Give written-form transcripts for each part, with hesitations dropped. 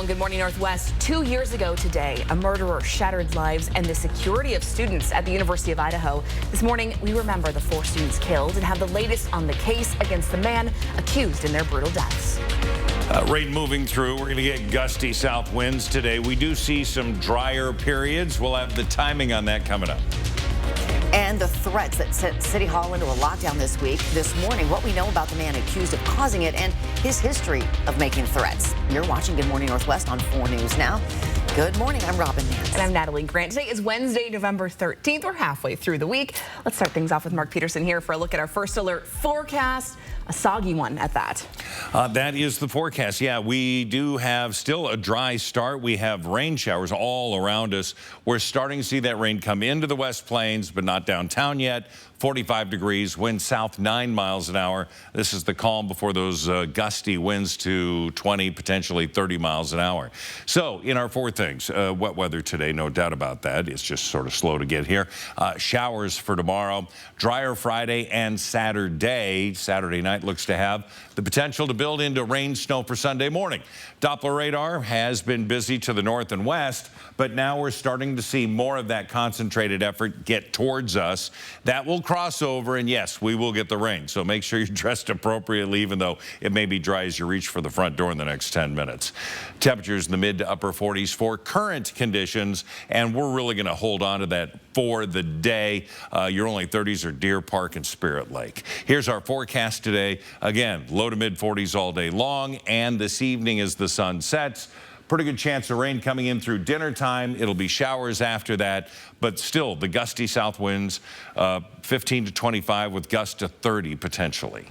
Well, Good Morning Northwest. 2 years ago today, a murderer shattered lives and the security of students at the University of Idaho. This morning, we remember the 4 students killed and have the latest on the case against the man accused in their brutal deaths. Rain moving through. We're going to get gusty south winds today. We do see some drier periods. We'll have the timing on that coming up. And the threats that sent City Hall into a lockdown this week. This morning, what we know about the man accused of causing it and his history of making threats. You're watching Good Morning Northwest on 4 News Now. Good morning, I'm Robin Nance. And I'm Natalie Grant. Today is Wednesday, November 13th. We're halfway through the week. Let's start things off with Mark Peterson here for a look at our first alert forecast. A soggy one at that. That is the forecast. Yeah, we do have still a dry start. We have rain showers all around us. We're starting to see that rain come into the West Plains, but not downtown yet. 45 degrees, wind south 9 miles an hour. This is the calm before those gusty winds to 20, potentially 30 miles an hour. So in our 4 things, wet weather today, no doubt about that. It's just sort of slow to get here. Showers for tomorrow, drier Friday and Saturday. Saturday night looks to have the potential to build into rain snow for Sunday morning. Doppler radar has been busy to the north and west, but now we're starting to see more of that concentrated effort get towards us. That will cross over, and yes, we will get the rain. So make sure you're dressed appropriately, even though it may be dry as you reach for the front door in the next 10 minutes. Temperatures in the mid to upper 40s for current conditions, and we're really going to hold on to that for the day. Your only 30s are Deer Park and Spirit Lake. Here's our forecast today. Again, low to mid 40s all day long, and this evening as the sun sets, pretty good chance of rain coming in through dinner time. It'll be showers after that, but still the gusty south winds, 15 to 25 with gusts to 30 potentially.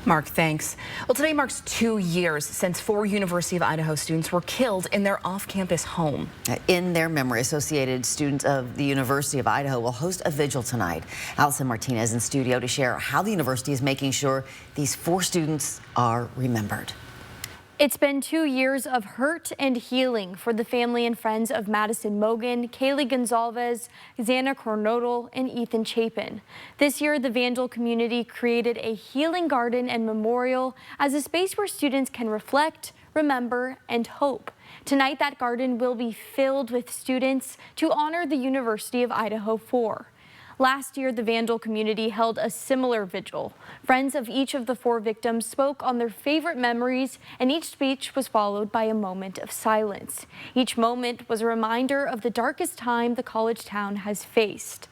Mark, thanks. Well, today marks 2 years since 4 University of Idaho students were killed in their off-campus home. In their memory, Associated Students of the University of Idaho will host a vigil tonight. Allison Martinez in studio to share how the university is making sure these 4 students are remembered. It's been 2 years of hurt and healing for the family and friends of Madison Mogen, Kaylee Gonzalez, Xana Coronado, and Ethan Chapin. This year, the Vandal community created a healing garden and memorial as a space where students can reflect, remember, and hope. Tonight, that garden will be filled with students to honor the University of Idaho 4. Last year, the Vandal community held a similar vigil. Friends of each of the 4 victims spoke on their favorite memories, and each speech was followed by a moment of silence. Each moment was a reminder of the darkest time the college town has faced.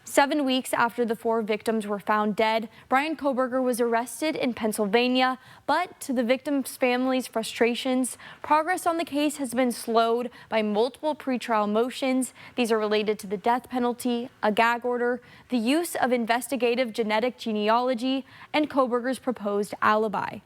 7 weeks after the 4 victims were found dead, Bryan Kohberger was arrested in Pennsylvania, but to the victims' families' frustrations, progress on the case has been slowed by multiple pretrial motions. These are related to the death penalty, a gag order, the use of investigative genetic genealogy, and Kohberger's proposed alibi.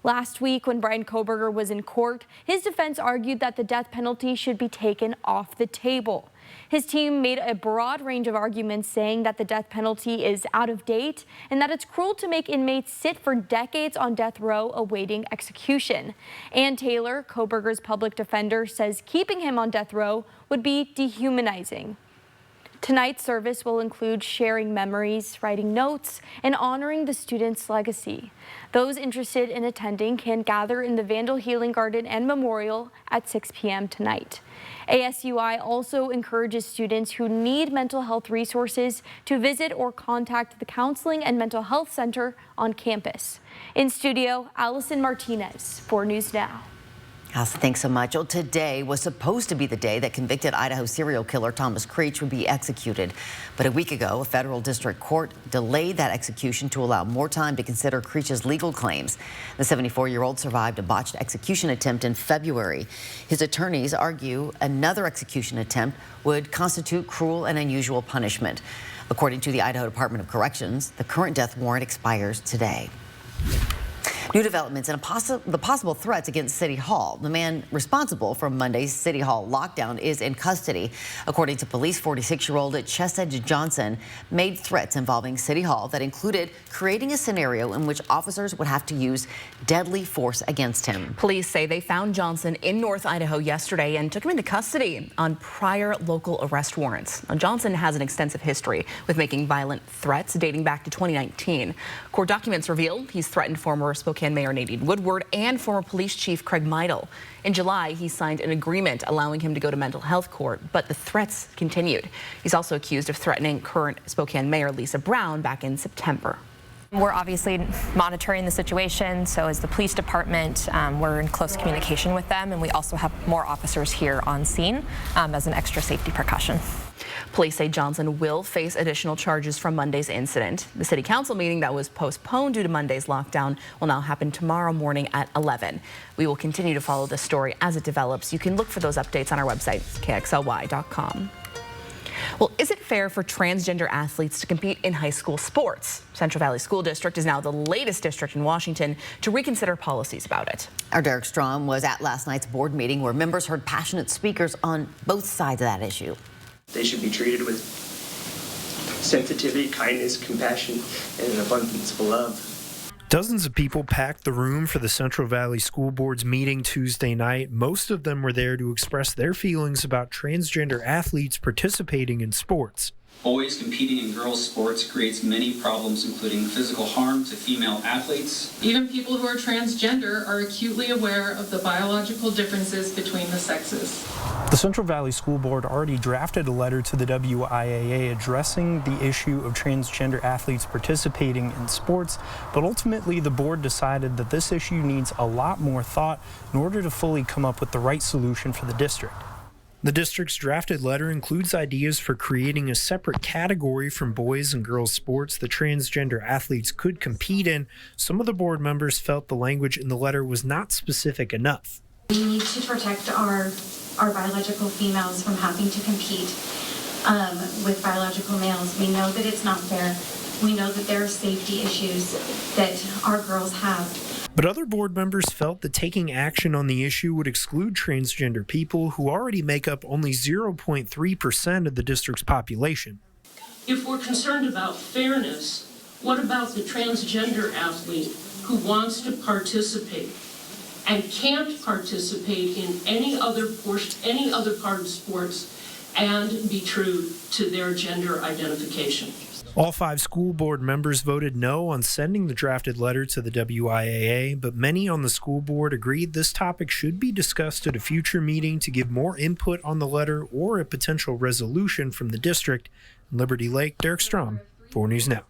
Last week, when Bryan Kohberger was in court, his defense argued that the death penalty should be taken off the table. His team made a broad range of arguments saying that the death penalty is out of date and that it's cruel to make inmates sit for decades on death row awaiting execution. Ann Taylor, Kohberger's public defender, says keeping him on death row would be dehumanizing. Tonight's service will include sharing memories, writing notes, and honoring the students' legacy. Those interested in attending can gather in the Vandal Healing Garden and Memorial at 6 p.m. tonight. ASUI also encourages students who need mental health resources to visit or contact the Counseling and Mental Health Center on campus. In studio, Allison Martinez, 4 News Now. Allison, thanks so much. Well, today was supposed to be the day that convicted Idaho serial killer Thomas Creech would be executed. But a week ago, a federal district court delayed that execution to allow more time to consider Creech's legal claims. The 74-year-old survived a botched execution attempt in February. His attorneys argue another execution attempt would constitute cruel and unusual punishment. According to the Idaho Department of Corrections, the current death warrant expires today. New developments and the possible threats against City Hall. The man responsible for Monday's City Hall lockdown is in custody. According to police, 46-year-old Chesed Johnson made threats involving City Hall that included creating a scenario in which officers would have to use deadly force against him. Police say they found Johnson in North Idaho yesterday and took him into custody on prior local arrest warrants. Now, Johnson has an extensive history with making violent threats dating back to 2019. Court documents reveal he's threatened former spokesperson Spokane Mayor Nadine Woodward and former police chief Craig Meidel. In July, he signed an agreement allowing him to go to mental health court, but the threats continued. He's also accused of threatening current Spokane Mayor Lisa Brown back in September. We're obviously monitoring the situation, so as the police department, we're in close communication with them, and we also have more officers here on scene as an extra safety precaution. Police say Johnson will face additional charges from Monday's incident. The city council meeting that was postponed due to Monday's lockdown will now happen tomorrow morning at 11. We will continue to follow this story as it develops. You can look for those updates on our website, KXLY.com. Well, is it fair for transgender athletes to compete in high school sports? Central Valley School District is now the latest district in Washington to reconsider policies about it. Our Derek Strom was at last night's board meeting where members heard passionate speakers on both sides of that issue. They should be treated with sensitivity, kindness, compassion, and an abundance of love. Dozens of people packed the room for the Central Valley School Board's meeting Tuesday night. Most of them were there to express their feelings about transgender athletes participating in sports. Boys competing in girls' sports creates many problems, including physical harm to female athletes. Even people who are transgender are acutely aware of the biological differences between the sexes. The Central Valley School Board already drafted a letter to the WIAA addressing the issue of transgender athletes participating in sports, but ultimately the board decided that this issue needs a lot more thought in order to fully come up with the right solution for the district. The district's drafted letter includes ideas for creating a separate category from boys and girls sports that transgender athletes could compete in. Some of the board members felt the language in the letter was not specific enough. We need to protect our biological females from having to compete with biological males. We know that it's not fair. We know that there are safety issues that our girls have. But other board members felt that taking action on the issue would exclude transgender people who already make up only 0.3% of the district's population. If we're concerned about fairness, what about the transgender athlete who wants to participate and can't participate in any other part of sports and be true to their gender identification? All 5 school board members voted no on sending the drafted letter to the WIAA, but many on the school board agreed this topic should be discussed at a future meeting to give more input on the letter or a potential resolution from the district. In Liberty Lake, Derek Strom, 4 News Now.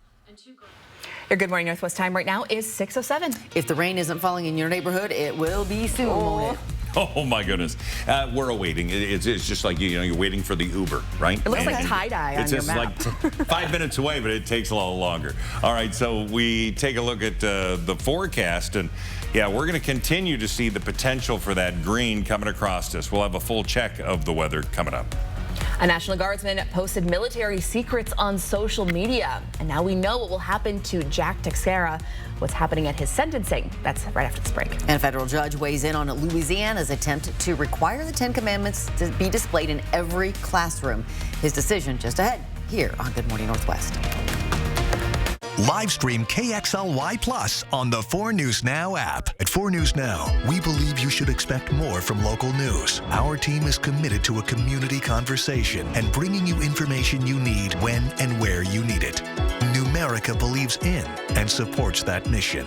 Your Good Morning Northwest time right now is 6:07. If the rain isn't falling in your neighborhood, it will be soon, won't it? Oh my goodness, we're awaiting. It's just like you're waiting for the Uber, right? It looks like tie-dye on your map. It's just like 5 minutes away, but it takes a little longer. All right, so we take a look at the forecast, and yeah, we're going to continue to see the potential for that green coming across us. We'll have a full check of the weather coming up. A National Guardsman posted military secrets on social media, and now we know what will happen to Jack Teixeira. What's happening at his sentencing? That's right after this break. And a federal judge weighs in on Louisiana's attempt to require the 10 Commandments to be displayed in every classroom. His decision just ahead here on Good Morning Northwest. Live stream KXLY Plus on the 4 News Now app. At 4 News Now, we believe you should expect more from local news. Our team is committed to a community conversation and bringing you information you need when and where you need it. Numerica believes in and supports that mission.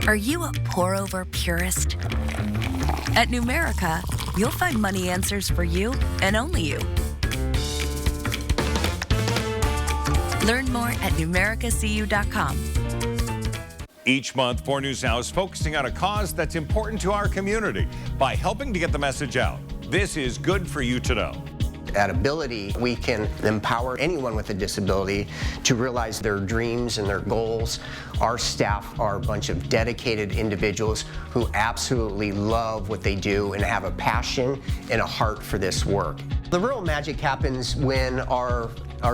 Are you a pour-over purist? At Numerica, you'll find money answers for you and only you. Learn more at numericacu.com. Each month, 4 News Now is focusing on a cause that's important to our community by helping to get the message out. This is good for you to know. At Ability, we can empower anyone with a disability to realize their dreams and their goals. Our staff are a bunch of dedicated individuals who absolutely love what they do and have a passion and a heart for this work. The real magic happens when our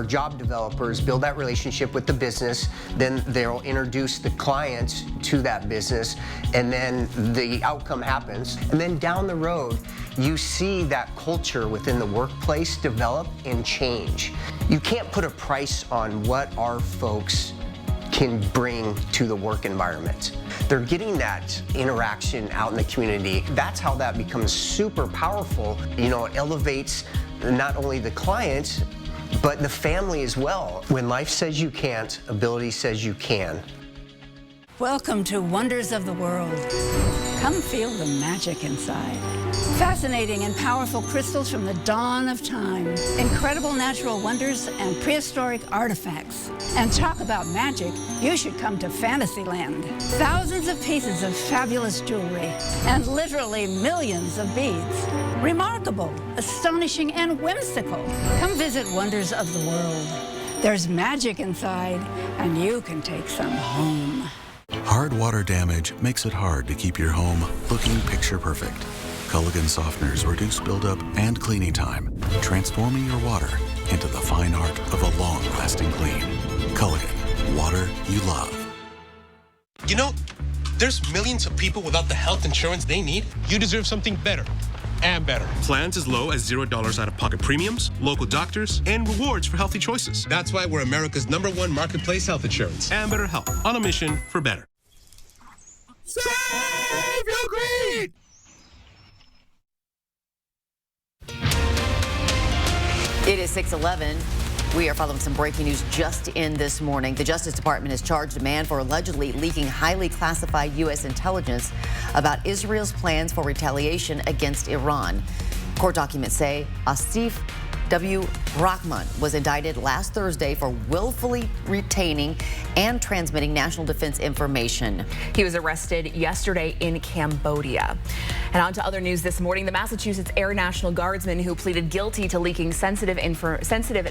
job developers build that relationship with the business, then they'll introduce the clients to that business, and then the outcome happens. And then down the road, you see that culture within the workplace develop and change. You can't put a price on what our folks can bring to the work environment. They're getting that interaction out in the community. That's how that becomes super powerful. You know, it elevates not only the client, but the family as well. When life says you can't, Ability says you can. Welcome to Wonders of the World. Come feel the magic inside. Fascinating and powerful crystals from the dawn of time. Incredible natural wonders and prehistoric artifacts. And talk about magic, you should come to Fantasyland. Thousands of pieces of fabulous jewelry and literally millions of beads. Remarkable, astonishing, and whimsical. Come visit Wonders of the World. There's magic inside, and you can take some home. Hard water damage makes it hard to keep your home looking picture perfect. Culligan softeners reduce buildup and cleaning time, transforming your water into the fine art of a long-lasting clean. Culligan, water you love. You know, there's millions of people without the health insurance they need. You deserve something better and better. Plans as low as $0 out-of-pocket premiums, local doctors, and rewards for healthy choices. That's why we're America's #1 marketplace health insurance. And Better Health, on a mission for better. Save your greed! It is 6:11. We are following some breaking news just in this morning. The Justice Department has charged a man for allegedly leaking highly classified U.S. intelligence about Israel's plans for retaliation against Iran. Court documents say Asif W. Rahman was indicted last Thursday for willfully retaining and transmitting national defense information. He was arrested yesterday in Cambodia. And on to other news this morning. The Massachusetts Air National Guardsman who pleaded guilty to leaking sensitive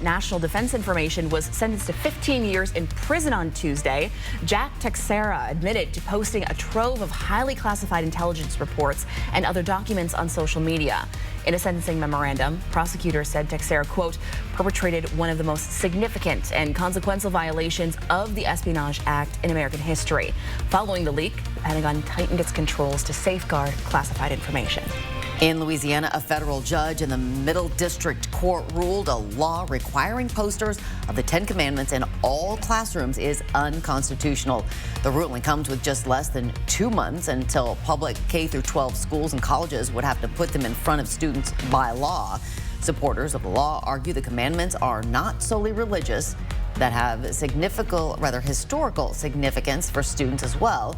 national defense information was sentenced to 15 years in prison on Tuesday. Jack Texera admitted to posting a trove of highly classified intelligence reports and other documents on social media. In a sentencing memorandum, prosecutors said Texera, quote, perpetrated one of the most significant and consequential violations of the Espionage Act in American history. Following the leak, the Pentagon tightened its controls to safeguard classified information. In Louisiana, a federal judge in the Middle District Court ruled a law requiring posters of the Ten Commandments in all classrooms is unconstitutional. The ruling comes with just less than 2 months until public K-12 schools and colleges would have to put them in front of students by law. Supporters of the law argue the commandments are not solely religious, that have significant, rather historical significance for students as well.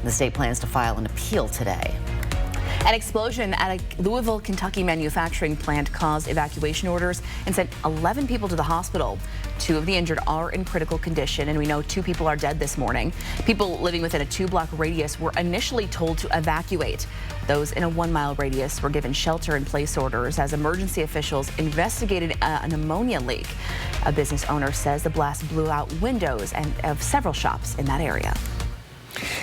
The state plans to file an appeal today. An explosion at a Louisville, Kentucky manufacturing plant caused evacuation orders and sent 11 people to the hospital. 2 of the injured are in critical condition, and we know 2 people are dead this morning. People living within a 2-block radius were initially told to evacuate. Those in a 1-mile radius were given shelter-in-place orders as emergency officials investigated an ammonia leak. A business owner says the blast blew out windows of several shops in that area.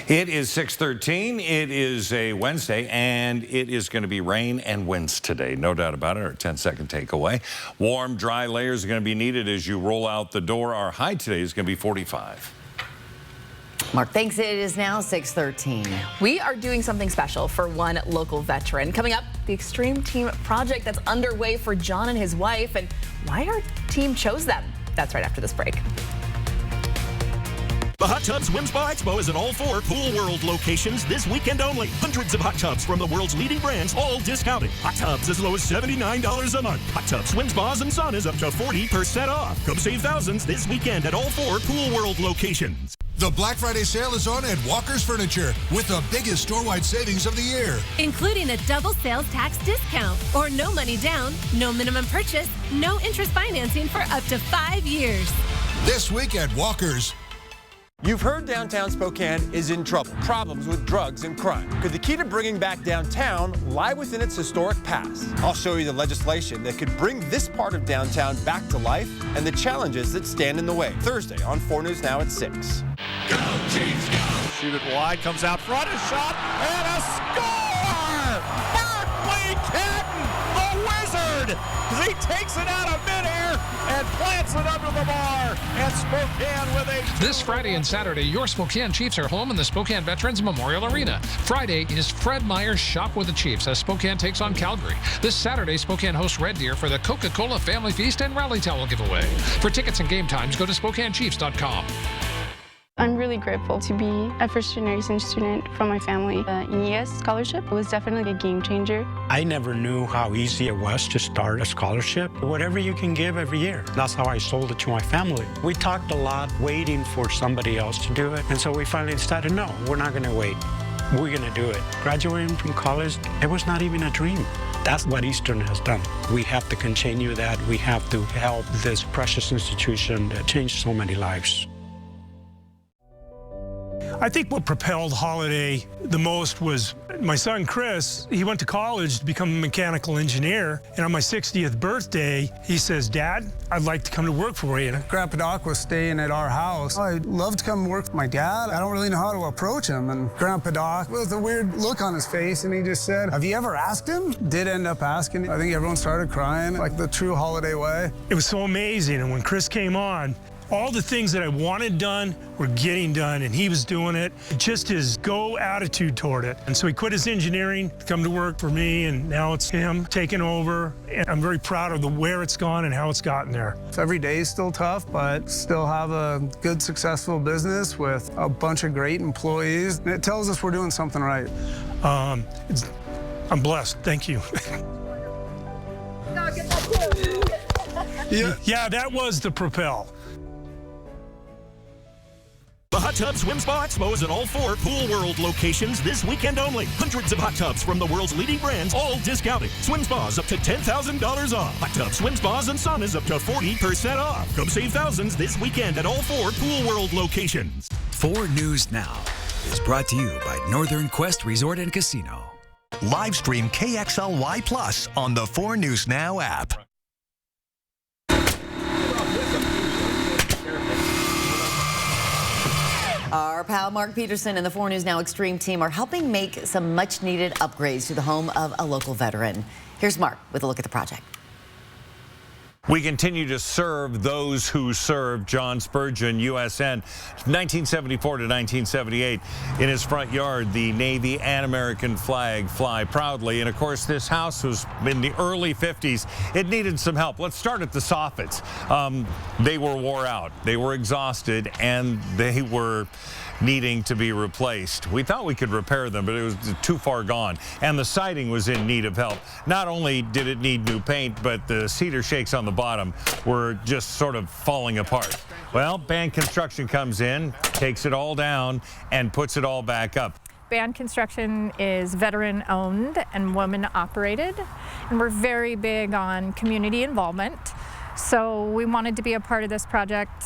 It is 6:13. It is a Wednesday, and it is going to be rain and winds today. No doubt about it. Our 10-second takeaway. Warm, dry layers are going to be needed as you roll out the door. Our high today is going to be 45. Mark, thanks. It is now 6:13. We are doing something special for one local veteran. Coming up, the Extreme Team project that's underway for John and his wife, and why our team chose them. That's right after this break. The Hot Tub Swim Spa Expo is at all 4 Pool World locations this weekend only. Hundreds of hot tubs from the world's leading brands, all discounted. Hot tubs as low as $79 a month. Hot tub swim spas and saunas up to 40% off. Come save thousands this weekend at all 4 Pool World locations. The Black Friday sale is on at Walker's Furniture with the biggest store-wide savings of the year. Including a double sales tax discount or no money down, no minimum purchase, no interest financing for up to 5 years. This week at Walker's. You've heard downtown Spokane is in trouble. Problems with drugs and crime. Could the key to bringing back downtown lie within its historic past? I'll show you the legislation that could bring this part of downtown back to life and the challenges that stand in the way. Thursday on 4 News Now at 6. Go, Chiefs, go! Shoot it wide, comes out front, a shot, and a score! Berkeley Canton, the wizard! He takes it out of midair and plants it under the bar, and Spokane with a... This Friday and Saturday, your Spokane Chiefs are home in the Spokane Veterans Memorial Arena. Friday is Fred Meyer's Shop with the Chiefs as Spokane takes on Calgary. This Saturday, Spokane hosts Red Deer for the Coca-Cola Family Feast and Rally Towel giveaway. For tickets and game times, go to SpokaneChiefs.com. I'm really grateful to be a first-generation student from my family. The ES scholarship was definitely a game changer. I never knew how easy it was to start a scholarship. Whatever you can give every year. That's how I sold it to my family. We talked a lot, waiting for somebody else to do it. And so we finally decided, no, we're not going to wait. We're going to do it. Graduating from college, it was not even a dream. That's what Eastern has done. We have to continue that. We have to help this precious institution that changed so many lives. I think what propelled Holiday the most was my son, Chris. He went to college to become a mechanical engineer. And on my 60th birthday, he says, Dad, I'd like to come to work for you. Grandpa Doc was staying at our house. I'd love to come work with my dad. I don't really know how to approach him. And Grandpa Doc, with a weird look on his face, and he just said, have you ever asked him? Did end up asking. I think everyone started crying, like the true Holiday way. It was so amazing. And when Chris came on, all the things that I wanted done were getting done, and he was doing it. Just his go attitude toward it. And so he quit his engineering to come to work for me, and now it's him taking over. And I'm very proud of where it's gone and how it's gotten there. So every day is still tough, but still have a good, successful business with a bunch of great employees. And it tells us we're doing something right. I'm blessed. Thank you. Yeah, that was the propel. The Hot Tub Swim Spa Expo is at all 4 Pool World locations this weekend only. Hundreds of hot tubs from the world's leading brands, all discounted. Swim spas up to $10,000 off. Hot tubs, swim spas, and saunas up to 40% off. Come save thousands this weekend at all 4 Pool World locations. 4 News Now is brought to you by Northern Quest Resort and Casino. Live stream KXLY Plus on the 4 News Now app. Our pal Mark Peterson and the 4 News Now Extreme team are helping make some much-needed upgrades to the home of a local veteran. Here's Mark with a look at the project. We continue to serve those who served. John Spurgeon, USN, 1974 to 1978. In his front yard, the Navy and American flag fly proudly. And of course, this house was in the early 50s. It needed some help. Let's start at the soffits. They were wore out. They were exhausted, and they were needing to be replaced. We thought we could repair them, but it was too far gone. And the siding was in need of help. Not only did it need new paint, but the cedar shakes on the bottom were just sort of falling apart. Well, Band Construction comes in, takes it all down, and puts it all back up. Band Construction is veteran-owned and woman-operated, and we're very big on community involvement. So we wanted to be a part of this project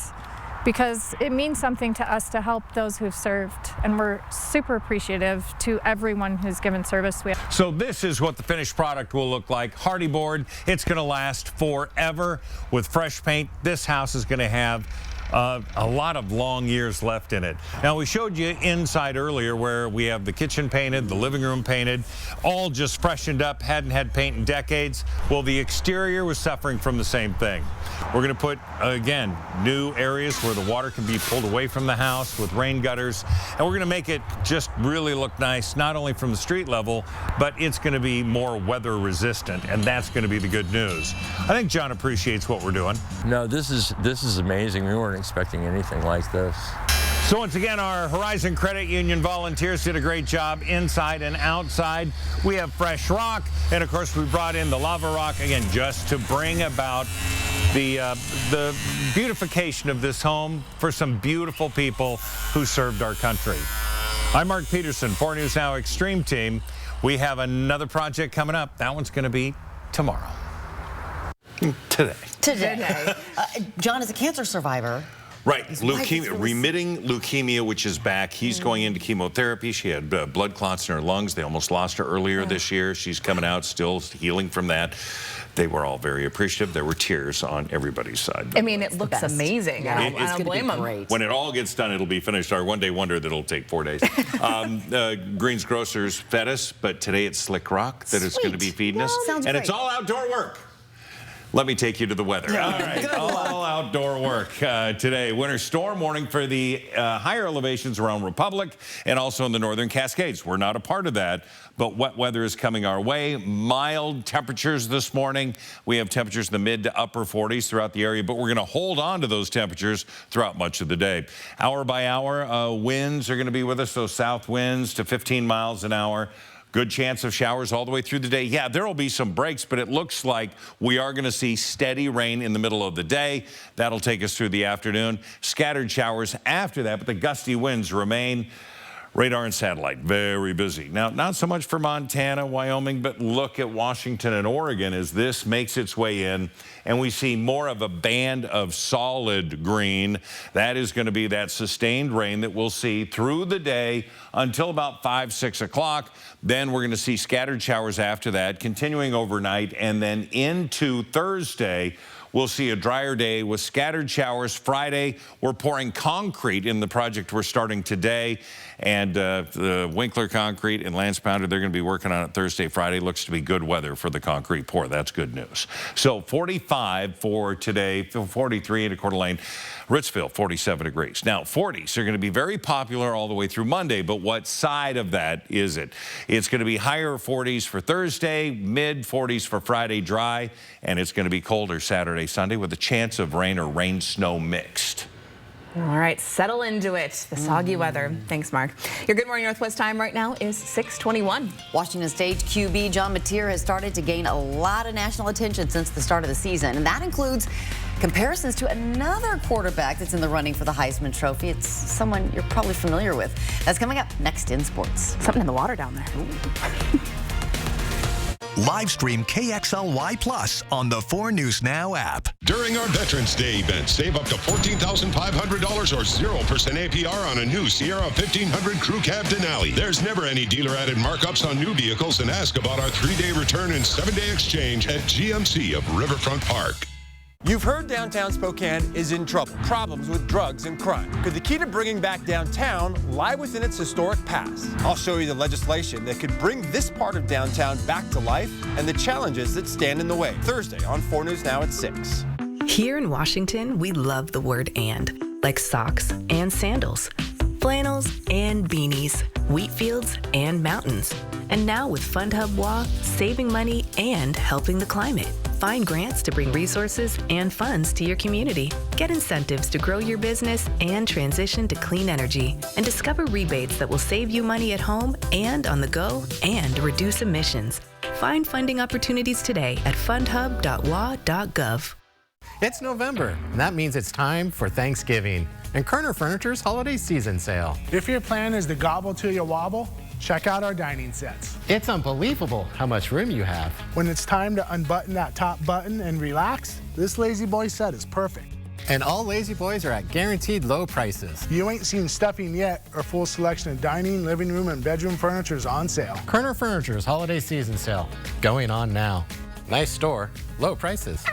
because it means something to us to help those who've served, and we're super appreciative to everyone who's given service. So this is what the finished product will look like. Hardy board, it's going to last forever. With fresh paint, this house is going to have a lot of long years left in it. Now, we showed you inside earlier where we have the kitchen painted, the living room painted, all just freshened up, hadn't had paint in decades. Well, the exterior was suffering from the same thing. We're going to put, again, new areas where the water can be pulled away from the house with rain gutters. And we're going to make it just really look nice, not only from the street level, but it's going to be more weather resistant. And that's going to be the good news. I think John appreciates what we're doing. No, this is amazing. We weren't expecting anything like this. So once again, our Horizon Credit Union volunteers did a great job inside and outside. We have fresh rock, and of course we brought in the lava rock again just to bring about the beautification of this home for some beautiful people who served our country. I'm Mark Peterson, 4 News Now Extreme Team. We have another project coming up. That one's going to be tomorrow. Today. John is a cancer survivor. Right, leukemia, remitting leukemia, which is back. He's going into chemotherapy. She had blood clots in her lungs. They almost lost her earlier this year. She's coming out, still healing from that. They were all very appreciative. There were tears on everybody's side. I mean, it looks amazing. Yeah, I don't blame them. When it all gets done, it'll be finished. Our one-day wonder that'll take 4 days. Greens Grocers fed us, but today it's Slick Rock that is going to be feeding us. Sounds and great. it's all outdoor work. Let me take you to the weather. Yeah. All right, all outdoor work today. Winter storm warning for the higher elevations around Republic and also in the northern Cascades. We're not a part of that, but wet weather is coming our way. Mild temperatures this morning. We have temperatures in the mid to upper 40s throughout the area, but we're going to hold on to those temperatures throughout much of the day. Hour by hour, winds are going to be with us, those south winds to 15 miles an hour. Good chance of showers all the way through the day. Yeah, there will be some breaks, but it looks like we are going to see steady rain in the middle of the day. That'll take us through the afternoon. Scattered showers after that, but the gusty winds remain. Radar and satellite, very busy. Now, not so much for Montana, Wyoming, but look at Washington and Oregon as this makes its way in, and we see more of a band of solid green. That is going to be that sustained rain that we'll see through the day until about 5, 6 o'clock. Then we're going to see scattered showers after that, continuing overnight, and then into Thursday. We'll see a drier day with scattered showers. Friday, we're pouring concrete in the project we're starting today. And the Winkler Concrete and Lance Pounder, they're going to be working on it Thursday, Friday. Looks to be good weather for the concrete pour. That's good news. So 45 for today, 43 into Coeur d'Alene. Ritzville, 47 degrees. Now, 40s are going to be very popular all the way through Monday, but what side of that is it? It's going to be higher 40s for Thursday, mid 40s for Friday, dry, and it's going to be colder Saturday, Sunday with a chance of rain or rain-snow mixed. All right, settle into it. The soggy weather. Thanks, Mark. Your Good Morning Northwest time right now is 6:21. Washington State QB John Mateer has started to gain a lot of national attention since the start of the season, and that includes comparisons to another quarterback that's in the running for the Heisman Trophy. It's someone you're probably familiar with. That's coming up next in sports. Something in the water down there. Live stream KXLY Plus on the 4 News Now app. During our Veterans Day event, save up to $14,500 or 0% APR on a new Sierra 1500 Crew Cab Denali. There's never any dealer-added markups on new vehicles, and ask about our 3-day return and 7-day exchange at GMC of Riverfront Park. You've heard downtown Spokane is in trouble. Problems with drugs and crime. Could the key to bringing back downtown lie within its historic past? I'll show you the legislation that could bring this part of downtown back to life and the challenges that stand in the way. Thursday on 4 News Now at 6. Here in Washington, we love the word "and," like socks and sandals, flannels and beanies, wheat fields and mountains. And now with FundHub WA, saving money and helping the climate. Find grants to bring resources and funds to your community. Get incentives to grow your business and transition to clean energy. And discover rebates that will save you money at home and on the go and reduce emissions. Find funding opportunities today at fundhub.wa.gov. It's November, and that means it's time for Thanksgiving and Kerner Furniture's holiday season sale. If your plan is to gobble till you wobble, check out our dining sets. It's unbelievable how much room you have. When it's time to unbutton that top button and relax, this Lazy Boy set is perfect. And all Lazy Boys are at guaranteed low prices. You ain't seen stuffing yet. Our full selection of dining, living room, and bedroom furniture is on sale. Kerner Furniture's holiday season sale, going on now. Nice store, low prices.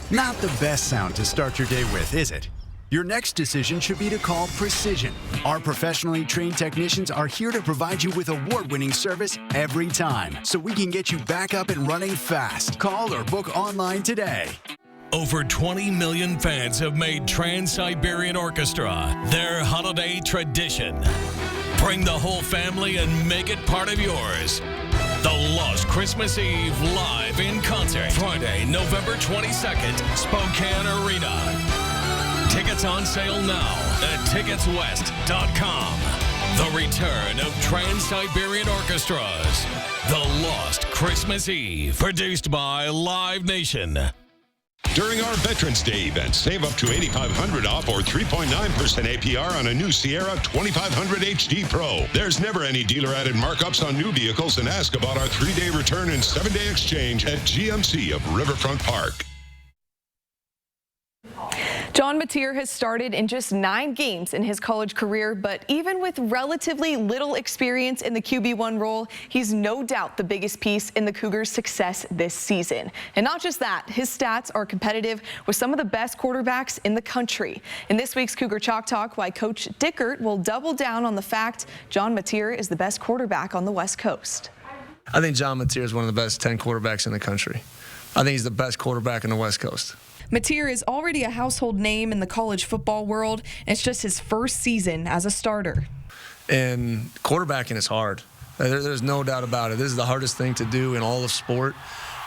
Not the best sound to start your day with, is it? Your next decision should be to call Precision. Our professionally trained technicians are here to provide you with award-winning service every time, so we can get you back up and running fast. Call or book online today. Over 20 million fans have made Trans-Siberian Orchestra their holiday tradition. Bring the whole family and make it part of yours. The Lost Christmas Eve live in concert. Friday, November 22nd, Spokane Arena. Tickets on sale now at ticketswest.com. The return of Trans-Siberian Orchestras. The Lost Christmas Eve. Produced by Live Nation. During our Veterans Day event, save up to $8,500 off or 3.9% APR on a new Sierra 2500 HD Pro. There's never any dealer-added markups on new vehicles, and ask about our 3-day return and 7-day exchange at GMC of Riverfront Park. John Mateer has started in just 9 games in his college career, but even with relatively little experience in the QB1 role, he's no doubt the biggest piece in the Cougars' success this season. And not just that, his stats are competitive with some of the best quarterbacks in the country. In this week's Cougar Chalk Talk, why Coach Dickert will double down on the fact John Mateer is the best quarterback on the West Coast. I think John Mateer is one of the best 10 quarterbacks in the country. I think he's the best quarterback in the West Coast. Mateer is already a household name in the college football world. It's just his first season as a starter. And quarterbacking is hard. There's no doubt about it. This is the hardest thing to do in all of sport.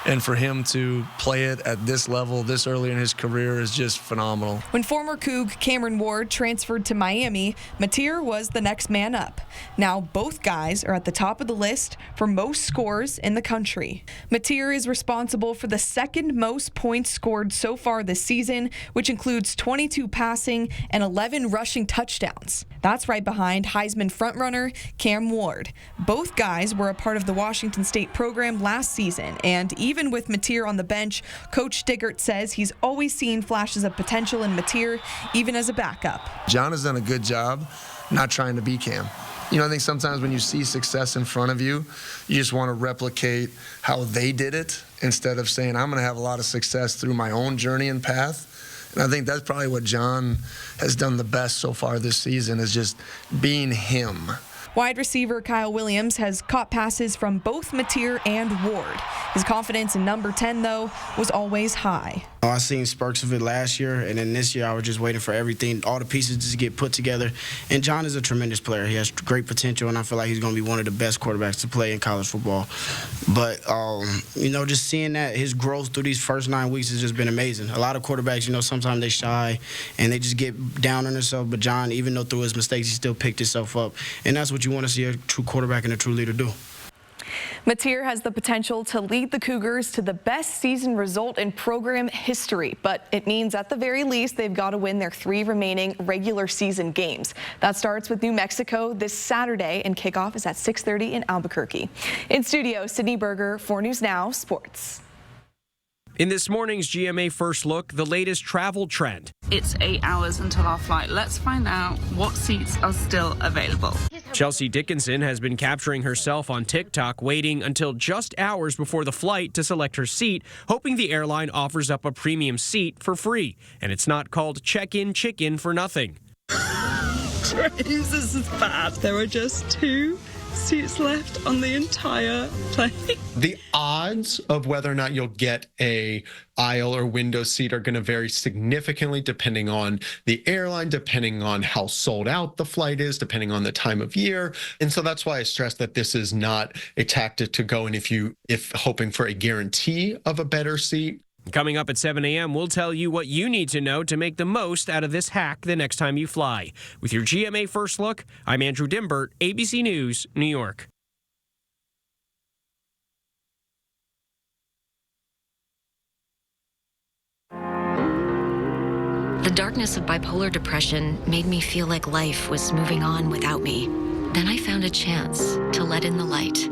And for him to play it at this level, this early in his career, is just phenomenal. When former Coug Cameron Ward transferred to Miami, Mateer was the next man up. Now both guys are at the top of the list for most scores in the country. Mateer is responsible for the second most points scored so far this season, which includes 22 passing and 11 rushing touchdowns. That's right behind Heisman frontrunner Cam Ward. Both guys were a part of the Washington State program last season, and even with Mateer on the bench, Coach Stiggert says he's always seen flashes of potential in Mateer, even as a backup. John has done a good job not trying to be Cam. You know, I think sometimes when you see success in front of you, you just want to replicate how they did it instead of saying, I'm going to have a lot of success through my own journey and path. And I think that's probably what John has done the best so far this season, is just being him. Wide receiver Kyle Williams has caught passes from both Mateer and Ward. His confidence in number 10, though, was always high. I seen spurts of it last year, and then this year I was just waiting for everything, all the pieces to get put together. And John is a tremendous player. He has great potential, and I feel like he's going to be one of the best quarterbacks to play in college football. But, you know, just seeing that, his growth through these first 9 weeks has just been amazing. A lot of quarterbacks, you know, sometimes they shy and they just get down on themselves. But John, even though through his mistakes, he still picked himself up. And that's what you want to see a true quarterback and a true leader do. Mateer has the potential to lead the Cougars to the best season result in program history, but it means at the very least they've got to win their 3 remaining regular season games. That starts with New Mexico this Saturday, and kickoff is at 6:30 in Albuquerque. In studio, Sydney Berger, 4 News Now Sports. In this morning's GMA First Look, the latest travel trend. It's 8 hours until our flight. Let's find out what seats are still available. Chelsea Dickinson has been capturing herself on TikTok, waiting until just hours before the flight to select her seat, hoping the airline offers up a premium seat for free. And it's not called check-in chicken for nothing. James, this is bad. There are just 2 seats left on the entire plane. The odds of whether or not you'll get a aisle or window seat are going to vary significantly depending on the airline, depending on how sold out the flight is, depending on the time of year. And so that's why I stress that this is not a tactic to go and if hoping for a guarantee of a better seat. Coming up at 7 a.m., we'll tell you what you need to know to make the most out of this hack the next time you fly. With your GMA First Look, I'm Andrew Dimbert, ABC News, New York. The darkness of bipolar depression made me feel like life was moving on without me. Then I found a chance to let in the light.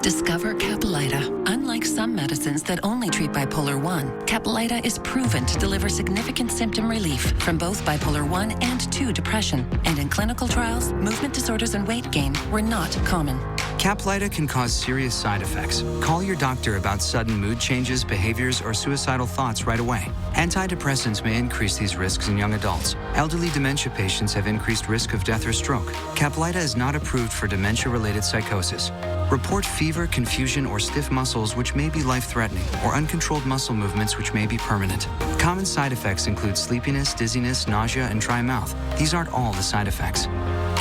Discover Caplyta. Unlike some medicines that only treat bipolar 1, Caplyta is proven to deliver significant symptom relief from both bipolar 1 and 2 depression. And in clinical trials, movement disorders and weight gain were not common. Caplyta can cause serious side effects. Call your doctor about sudden mood changes, behaviors, or suicidal thoughts right away. Antidepressants may increase these risks in young adults. Elderly dementia patients have increased risk of death or stroke. Caplyta is not approved for dementia-related psychosis. Report fever, confusion, or stiff muscles which may be life-threatening, or uncontrolled muscle movements which may be permanent. Common side effects include sleepiness, dizziness, nausea, and dry mouth. These aren't all the side effects.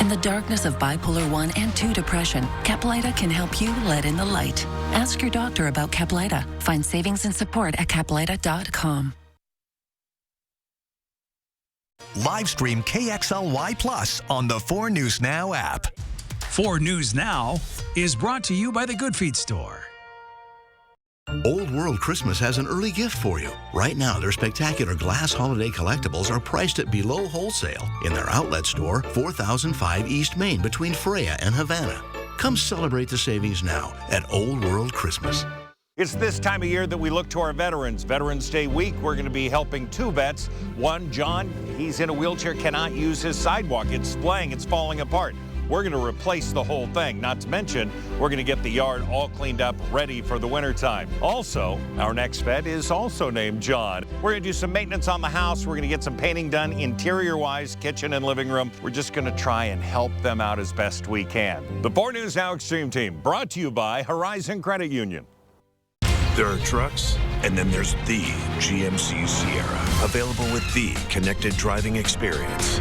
In the darkness of bipolar 1 and 2 depression, Caplyta can help you let in the light. Ask your doctor about Caplyta. Find savings and support at caplyta.com. Live stream KXLY Plus on the 4 News Now app. 4 News Now is brought to you by the Good Feet Store. Old World Christmas has an early gift for you. Right now, their spectacular glass holiday collectibles are priced at below wholesale in their outlet store, 4005 East Main between Freya and Havana. Come celebrate the savings now at Old World Christmas. It's this time of year that we look to our veterans. Veterans Day week, we're going to be helping 2 vets. One, John, he's in a wheelchair, cannot use his sidewalk. It's splaying, it's falling apart. We're going to replace the whole thing. Not to mention, we're going to get the yard all cleaned up, ready for the wintertime. Also, our next vet is also named John. We're going to do some maintenance on the house. We're going to get some painting done interior-wise, kitchen and living room. We're just going to try and help them out as best we can. The 4 News Now Extreme Team, brought to you by Horizon Credit Union. There are trucks, and then there's the GMC Sierra, available with the connected driving experience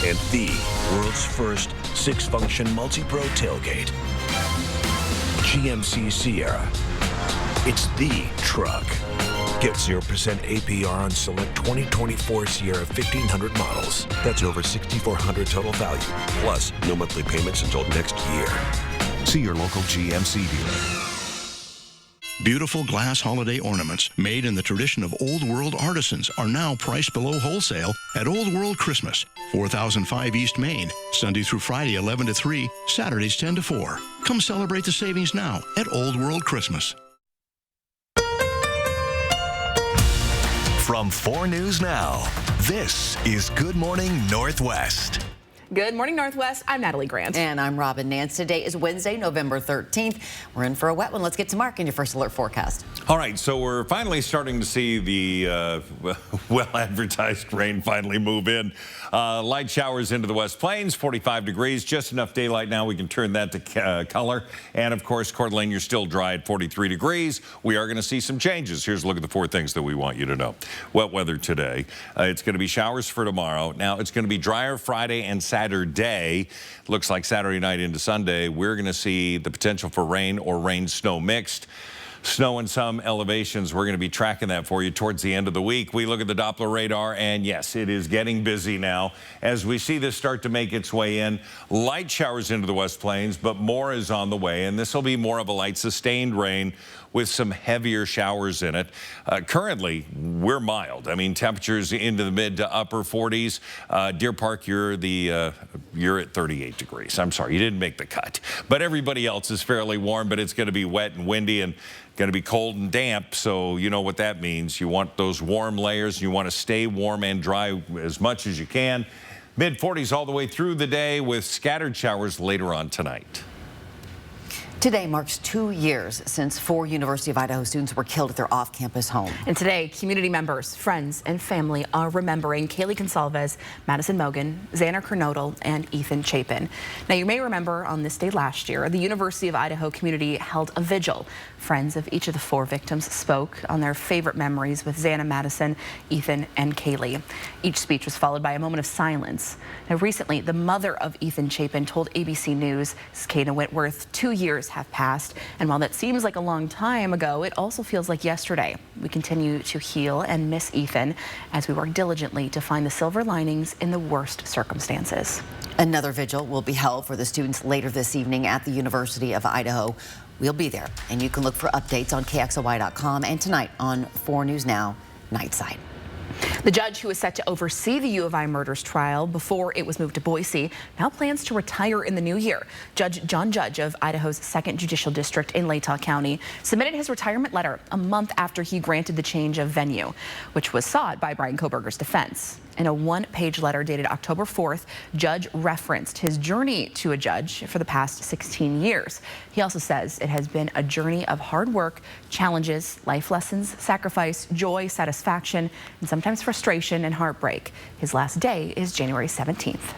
and the world's first 6-function multi-pro tailgate. GMC Sierra. It's the truck. Get 0% APR on select 2024 Sierra 1500 models. That's over $6,400 total value. Plus, no monthly payments until next year. See your local GMC dealer. Beautiful glass holiday ornaments made in the tradition of Old World artisans are now priced below wholesale at Old World Christmas, 4005 East Main, Sunday through Friday 11 to 3, Saturdays 10 to 4. Come celebrate the savings now at Old World Christmas. From 4 News Now, this is Good Morning Northwest. Good morning, Northwest. I'm Natalie Grant. And I'm Robin Nance. Today is Wednesday, November 13th. We're in for a wet one. Let's get to Mark in your first alert forecast. All right, so we're finally starting to see the well-advertised rain finally move in. Light showers into the West Plains, 45 degrees, just enough daylight now we can turn that to color. And, of course, Coeur d'Alene, you're still dry at 43 degrees. We are going to see some changes. Here's a look at the 4 things that we want you to know. Wet weather today. It's going to be showers for tomorrow. Now, it's going to be drier Friday and Saturday. Looks like Saturday night into Sunday, we're going to see the potential for rain or rain-snow mixed. Snow in some elevations. We're going to be tracking that for you towards the end of the week. We look at the Doppler radar, and yes, it is getting busy now as we see this start to make its way in. Light showers into the West Plains, but more is on the way, and this will be more of a light sustained rain with some heavier showers in it. Currently, we're mild. I mean, temperatures into the mid to upper 40s. Deer Park, you're at 38 degrees. I'm sorry, you didn't make the cut. But everybody else is fairly warm, but it's going to be wet and windy and going to be cold and damp, so you know what that means. You want those warm layers. You want to stay warm and dry as much as you can. Mid-40s all the way through the day with scattered showers later on tonight. Today marks 2 years since 4 University of Idaho students were killed at their off-campus home. And today, community members, friends, and family are remembering Kaylee Gonsalves, Madison Mogen, Xander Kernodle, and Ethan Chapin. Now, you may remember on this day last year, the University of Idaho community held a vigil. Friends of each of the 4 victims spoke on their favorite memories with Xana, Madison, Ethan, and Kaylee. Each speech was followed by a moment of silence. Now, recently, the mother of Ethan Chapin told ABC News, Kana Whitworth, 2 years have passed, and while that seems like a long time ago, it also feels like yesterday. We continue to heal and miss Ethan as we work diligently to find the silver linings in the worst circumstances. Another vigil will be held for the students later this evening at the University of Idaho. We'll be there, and you can look for updates on KXLY.com and tonight on 4 News Now, Nightside. The judge who was set to oversee the U of I murders trial before it was moved to Boise now plans to retire in the new year. Judge John Judge of Idaho's 2nd Judicial District in Latah County submitted his retirement letter a month after he granted the change of venue, which was sought by Bryan Kohberger's defense. In a 1-page letter dated October 4th, Judge referenced his journey to a judge for the past 16 years. He also says it has been a journey of hard work, challenges, life lessons, sacrifice, joy, satisfaction, and sometimes frustration and heartbreak. His last day is January 17th.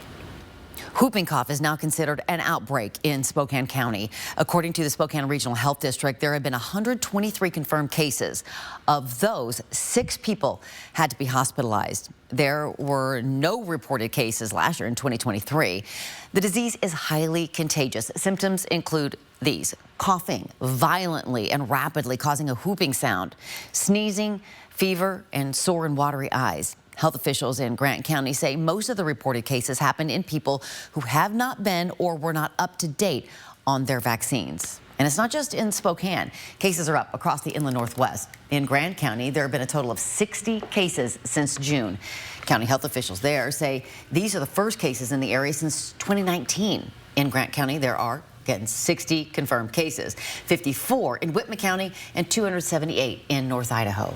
Whooping cough is now considered an outbreak in Spokane County. According to the Spokane Regional Health District, there have been 123 confirmed cases. Of those, 6 people had to be hospitalized. There were no reported cases last year in 2023. The disease is highly contagious. Symptoms include these: coughing violently and rapidly, causing a whooping sound, sneezing, fever, and sore and watery eyes. Health officials in Grant County say most of the reported cases happened in people who have not been or were not up to date on their vaccines. And it's not just in Spokane. Cases are up across the inland Northwest. In Grant County, there have been a total of 60 cases since June. County health officials there say these are the first cases in the area since 2019. In Grant County, there are, again, 60 confirmed cases, 54 in Whitman County and 278 in North Idaho.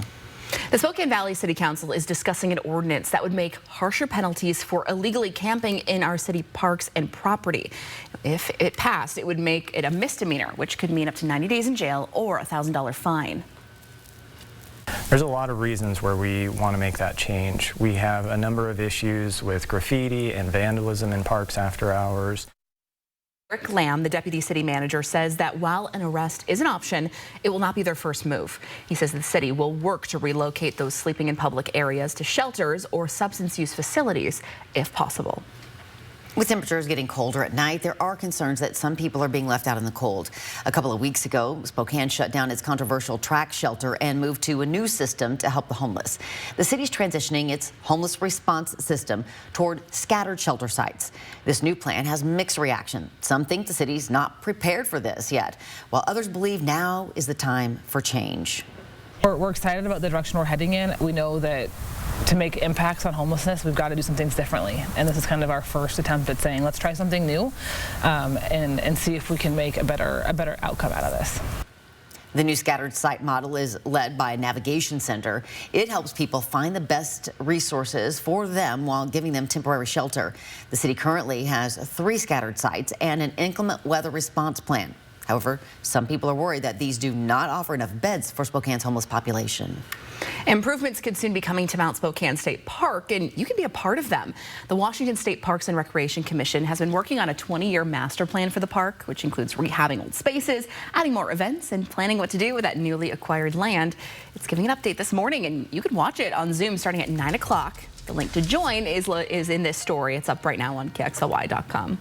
The Spokane Valley City Council is discussing an ordinance that would make harsher penalties for illegally camping in our city parks and property. If it passed, it would make it a misdemeanor, which could mean up to 90 days in jail or a $1,000 fine. There's a lot of reasons where we want to make that change. We have a number of issues with graffiti and vandalism in parks after hours. Rick Lamb, the deputy city manager, says that while an arrest is an option, it will not be their first move. He says the city will work to relocate those sleeping in public areas to shelters or substance use facilities if possible. With temperatures getting colder at night, there are concerns that some people are being left out in the cold. A couple of weeks ago, Spokane shut down its controversial track shelter and moved to a new system to help the homeless. The city's transitioning its homeless response system toward scattered shelter sites. This new plan has mixed reaction. Some think the city's not prepared for this yet, while others believe now is the time for change. We're excited about the direction we're heading in. We know that to make impacts on homelessness, we've got to do some things differently. And this is kind of our first attempt at saying, let's try something new and see if we can make a better outcome out of this. The new scattered site model is led by a navigation center. It helps people find the best resources for them while giving them temporary shelter. The city currently has 3 scattered sites and an inclement weather response plan. However, some people are worried that these do not offer enough beds for Spokane's homeless population. Improvements could soon be coming to Mount Spokane State Park, and you can be a part of them. The Washington State Parks and Recreation Commission has been working on a 20-year master plan for the park, which includes rehabbing old spaces, adding more events, and planning what to do with that newly acquired land. It's giving an update this morning, and you can watch it on Zoom starting at 9 o'clock. The link to join is in this story. It's up right now on KXLY.com.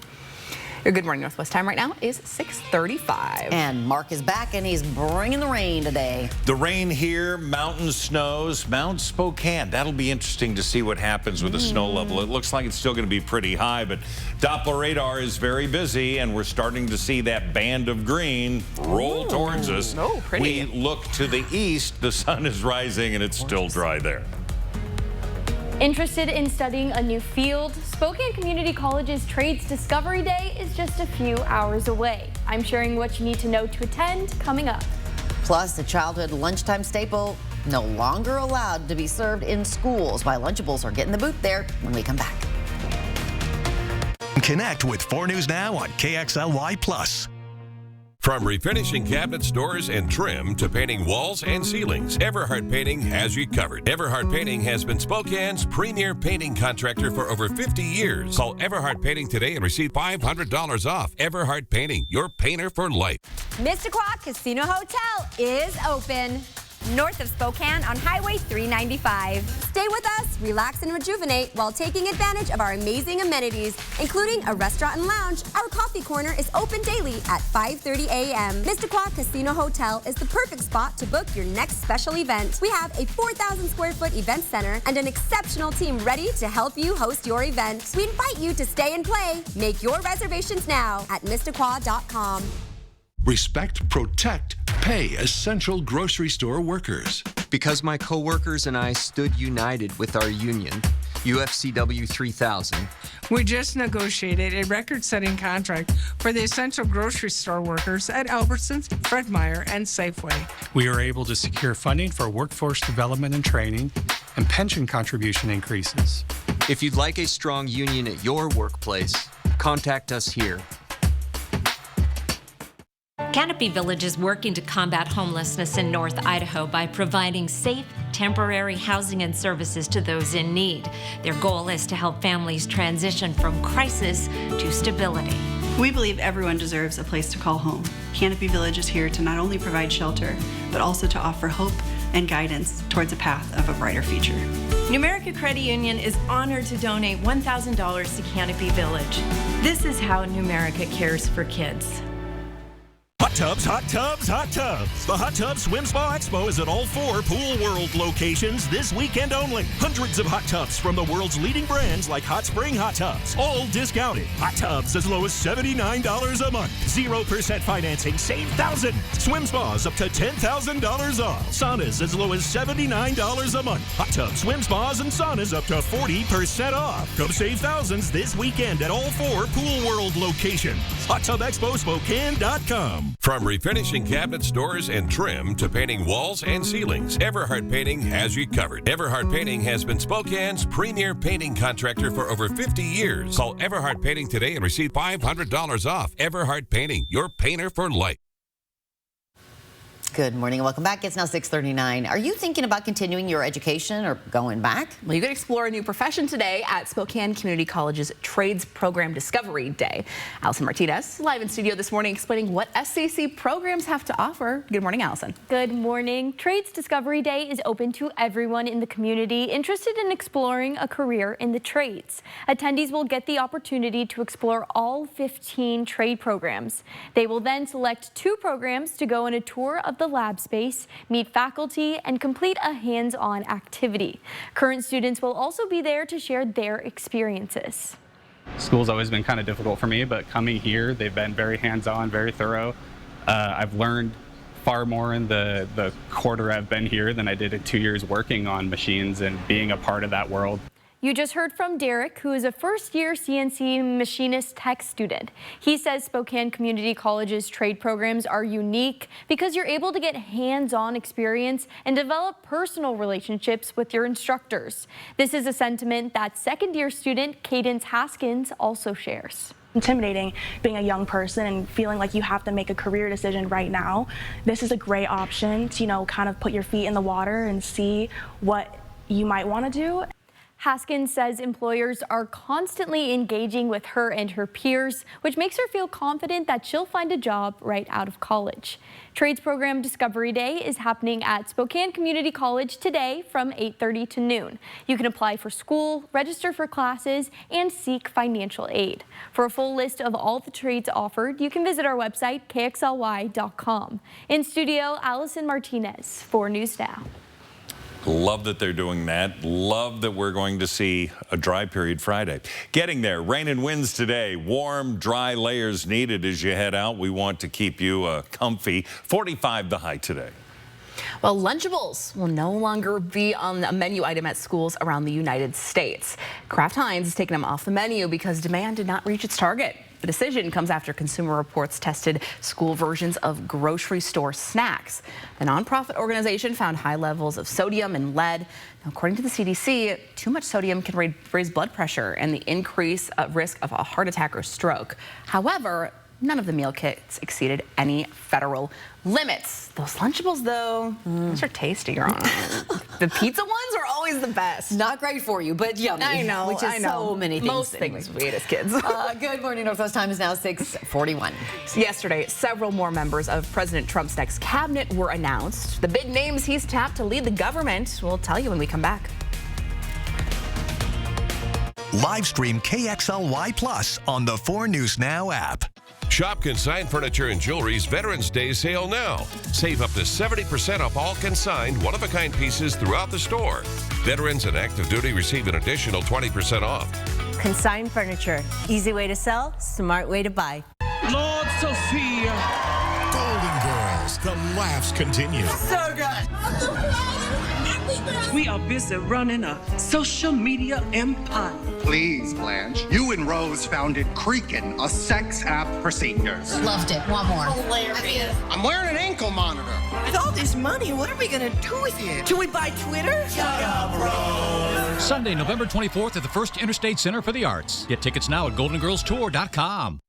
Your Good Morning Northwest time right now is 6:35. And Mark is back, and he's bringing the rain today. The rain here, mountain snows, Mount Spokane. That'll be interesting to see what happens with the snow level. It looks like it's still going to be pretty high, but Doppler radar is very busy, and we're starting to see that band of green roll towards us. Oh, pretty. We look to the east, the sun is rising, and it's still dry there. Interested in studying a new field? Spokane Community College's Trades Discovery Day is just a few hours away. I'm sharing what you need to know to attend coming up. Plus, the childhood lunchtime staple no longer allowed to be served in schools. Why Lunchables are getting the boot there when we come back. Connect with 4 News Now on KXLY+. From refinishing cabinets, doors, and trim to painting walls and ceilings, Everhart Painting has you covered. Everhart Painting has been Spokane's premier painting contractor for over 50 years. Call Everhart Painting today and receive $500 off. Everhart Painting, your painter for life. Mississauga Casino Hotel is open north of Spokane on Highway 395. Stay with us, relax and rejuvenate while taking advantage of our amazing amenities, including a restaurant and lounge. Our coffee corner is open daily at 5:30 a.m. Mississauga Casino Hotel is the perfect spot to book your next special event. We have a 4,000 square foot event center and an exceptional team ready to help you host your event. We invite you to stay and play. Make your reservations now at Mississauga.com. Respect, protect, pay essential grocery store workers. Because my coworkers and I stood united with our union, UFCW 3000. We just negotiated a record-setting contract for the essential grocery store workers at Albertsons, Fred Meyer, and Safeway. We are able to secure funding for workforce development and training and pension contribution increases. If you'd like a strong union at your workplace, contact us here. Canopy Village is working to combat homelessness in North Idaho by providing safe, temporary housing and services to those in need. Their goal is to help families transition from crisis to stability. We believe everyone deserves a place to call home. Canopy Village is here to not only provide shelter, but also to offer hope and guidance towards a path of a brighter future. Numerica Credit Union is honored to donate $1,000 to Canopy Village. This is how Numerica cares for kids. Hot tubs, hot tubs, hot tubs. The Hot Tub Swim Spa Expo is at all 4 Pool World locations this weekend only. Hundreds of hot tubs from the world's leading brands like Hot Spring Hot Tubs, all discounted. Hot tubs as low as $79 a month. 0% financing, save thousands. Swim spas up to $10,000 off. Saunas as low as $79 a month. Hot tubs, swim spas, and saunas up to 40% off. Come save thousands this weekend at all 4 Pool World locations. HotTubExpoSpokane.com. From refinishing cabinets, doors, and trim to painting walls and ceilings, Everhart Painting has you covered. Everhart Painting has been Spokane's premier painting contractor for over 50 years. Call Everhart Painting today and receive $500 off. Everhart Painting, your painter for life. Good morning and welcome back. It's now 6:39. Are you thinking about continuing your education or going back? Well, you can explore a new profession today at Spokane Community College's Trades Program Discovery Day. Allison Martinez, live in studio this morning, explaining what SCC programs have to offer. Good morning, Allison. Good morning. Trades Discovery Day is open to everyone in the community interested in exploring a career in the trades. Attendees will get the opportunity to explore all 15 trade programs. They will then select 2 programs to go on a tour of the lab space, meet faculty, and complete a hands-on activity. Current students will also be there to share their experiences. School's always been kind of difficult for me, but coming here, they've been very hands-on, very thorough. I've learned far more in the quarter I've been here than I did in 2 years working on machines and being a part of that world. You just heard from Derek, who is a first-year CNC machinist tech student. He says Spokane Community College's trade programs are unique because you're able to get hands-on experience and develop personal relationships with your instructors. This is a sentiment that second-year student Cadence Haskins also shares. Intimidating being a young person and feeling like you have to make a career decision right now. This is a great option to, kind of put your feet in the water and see what you might want to do. Haskins says employers are constantly engaging with her and her peers, which makes her feel confident that she'll find a job right out of college. Trades Program Discovery Day is happening at Spokane Community College today from 8:30 to noon. You can apply for school, register for classes, and seek financial aid. For a full list of all the trades offered, you can visit our website, kxly.com. In studio, Allison Martinez for News Now. Love that they're doing that. Love that we're going to see a dry period Friday. Getting there, rain and winds today. Warm, dry layers needed as you head out. We want to keep you comfy. 45 the high today. Well, Lunchables will no longer be on a menu item at schools around the United States. Kraft Heinz is taking them off the menu because demand did not reach its target. The decision comes after Consumer Reports tested school versions of grocery store snacks. The nonprofit organization found high levels of sodium and lead. Now, according to the CDC, too much sodium can raise blood pressure and the increase risk of a heart attack or stroke. However, none of the meal kits exceeded any federal limits. Those Lunchables, though, those are tasty. The pizza ones are always the best. Not great for you, but yummy. I know, which is so many things. Most things we ate as kids. Good morning, Northwest. Time is now 6:41. Yesterday, several more members of President Trump's next cabinet were announced. The big names he's tapped to lead the government. We'll tell you when we come back. Live stream KXLY Plus on the 4 News Now app. Shop Consigned Furniture and Jewelry's Veterans Day sale now. Save up to 70% off all consigned, one-of-a-kind pieces throughout the store. Veterans and active duty receive an additional 20% off. Consigned Furniture. Easy way to sell, smart way to buy. Lord Sophia. Golden Girls. The laughs continue. So good. We are busy running a social media empire. Please, Blanche. You and Rose founded Creakin', a sex app for seniors. Loved it. Want more. Hilarious. I'm wearing an ankle monitor. With all this money, what are we going to do with it? Do we buy Twitter? Shut up, Rose. Sunday, November 24th at the First Interstate Center for the Arts. Get tickets now at goldengirlstour.com.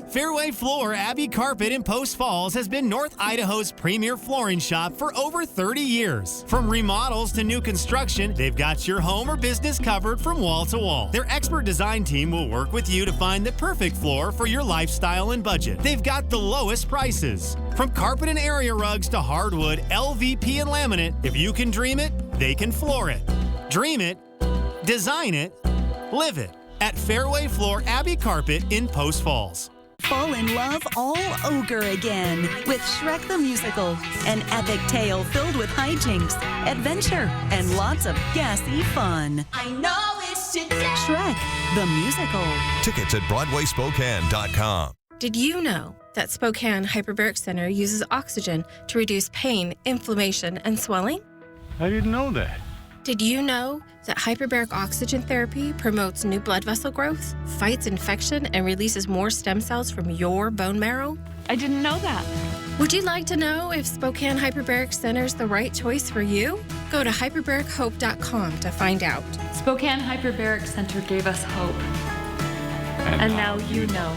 Fairway Floor Abbey Carpet in Post Falls has been North Idaho's premier flooring shop for over 30 years. From remodels to new construction, they've got your home or business covered from wall to wall. Their expert design team will work with you to find the perfect floor for your lifestyle and budget. They've got the lowest prices. From carpet and area rugs to hardwood, LVP and laminate, if you can dream it, they can floor it. Dream it, design it, live it at Fairway Floor Abbey Carpet in Post Falls. Fall in love all over again with Shrek the Musical, an epic tale filled with hijinks, adventure, and lots of gassy fun. I know it's today. Shrek the Musical. Tickets at BroadwaySpokane.com. Did you know that Spokane Hyperbaric Center uses oxygen to reduce pain, inflammation, and swelling? I didn't know that. Did you know that hyperbaric oxygen therapy promotes new blood vessel growth, fights infection, and releases more stem cells from your bone marrow? I didn't know that. Would you like to know if Spokane Hyperbaric Center is the right choice for you? Go to hyperbarichope.com to find out. Spokane Hyperbaric Center gave us hope. And now you know.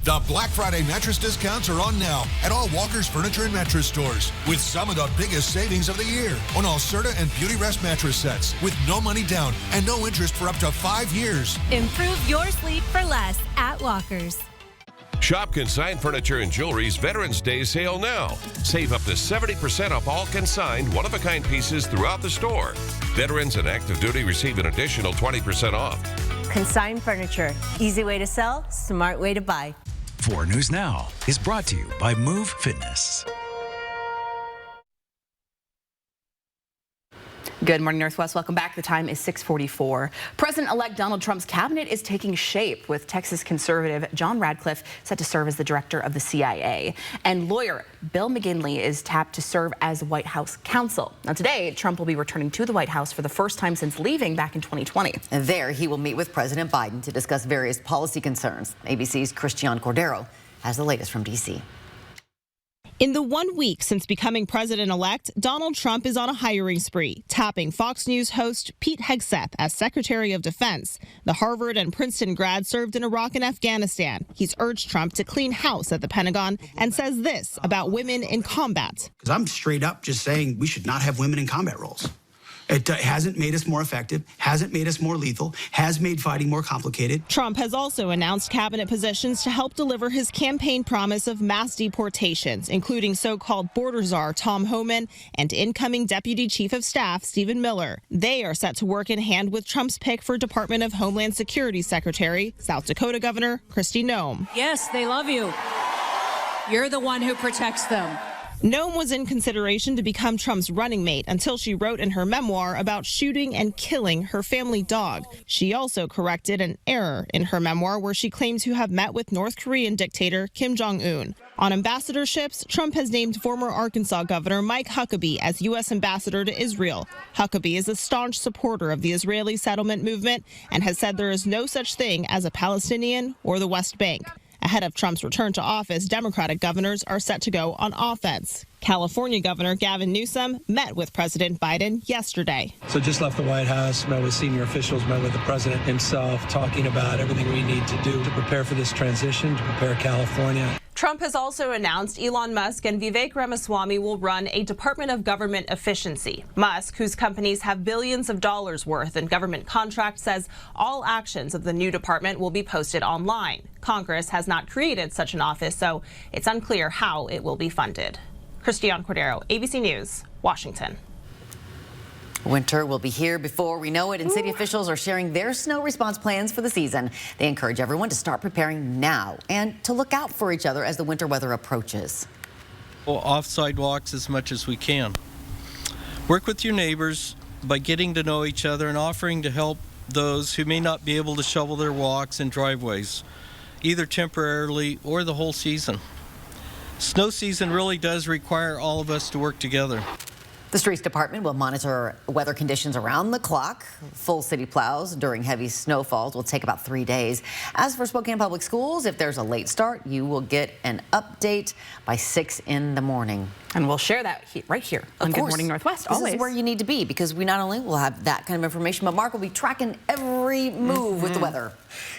The Black Friday mattress discounts are on now at all Walker's Furniture and Mattress stores, with some of the biggest savings of the year on all Serta and Beauty Rest mattress sets with no money down and no interest for up to 5 years. Improve your sleep for less at Walker's. Shop Consigned Furniture and Jewelry's Veterans Day sale now. Save up to 70% off all consigned one-of-a-kind pieces throughout the store. Veterans and active duty receive an additional 20% off. Consigned furniture. Easy way to sell, smart way to buy. 4 News Now is brought to you by Move Fitness. Good morning, Northwest. Welcome back. The time is 6:44. President-elect Donald Trump's cabinet is taking shape, with Texas conservative John Radcliffe set to serve as the director of the CIA. And lawyer Bill McGinley is tapped to serve as White House counsel. Now, today, Trump will be returning to the White House for the first time since leaving back in 2020. And there, he will meet with President Biden to discuss various policy concerns. ABC's Christian Cordero has the latest from D.C. In the 1 week since becoming president-elect, Donald Trump is on a hiring spree, tapping Fox News host Pete Hegseth as Secretary of Defense. The Harvard and Princeton grad served in Iraq and Afghanistan. He's urged Trump to clean house at the Pentagon and says this about women in combat. Because I'm straight up just saying we should not have women in combat roles. It hasn't made us more effective, hasn't made us more lethal, has made fighting more complicated. Trump has also announced cabinet positions to help deliver his campaign promise of mass deportations, including so-called border czar Tom Homan and incoming Deputy Chief of Staff Stephen Miller. They are set to work in hand with Trump's pick for Department of Homeland Security Secretary, South Dakota Governor Kristi Noem. Yes, they love you. You're the one who protects them. Noem was in consideration to become Trump's running mate until she wrote in her memoir about shooting and killing her family dog. She also corrected an error in her memoir where she claimed to have met with North Korean dictator Kim Jong-un. On ambassadorships, Trump has named former Arkansas Governor Mike Huckabee as U.S. ambassador to Israel. Huckabee is a staunch supporter of the Israeli settlement movement and has said there is no such thing as a Palestinian or the West Bank. Ahead of Trump's return to office, Democratic governors are set to go on offense. California Governor Gavin Newsom met with President Biden yesterday. So just left the White House, met with senior officials, met with the president himself, talking about everything we need to do to prepare for this transition, to prepare California. Trump has also announced Elon Musk and Vivek Ramaswamy will run a Department of Government Efficiency. Musk, whose companies have billions of dollars worth in government contracts, says all actions of the new department will be posted online. Congress has not created such an office, so it's unclear how it will be funded. Christian Cordero, ABC News, Washington. Winter will be here before we know it, and city officials are sharing their snow response plans for the season. They encourage everyone to start preparing now and to look out for each other as the winter weather approaches. Well, off sidewalks as much as we can. Work with your neighbors by getting to know each other and offering to help those who may not be able to shovel their walks and driveways, either temporarily or the whole season. Snow season really does require all of us to work together. The Streets Department will monitor weather conditions around the clock. Full city plows during heavy snowfalls will take about 3 days. As for Spokane Public Schools, if there's a late start, you will get an update by 6 in the morning. And we'll share that right here on Good Morning Northwest. This Always. is where you need to be, because we not only will have that kind of information, but Mark will be tracking every move with the weather.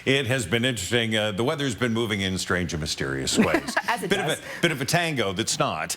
It has been interesting. The weather's been moving in strange and mysterious ways. As it does. Bit of a tango that's not.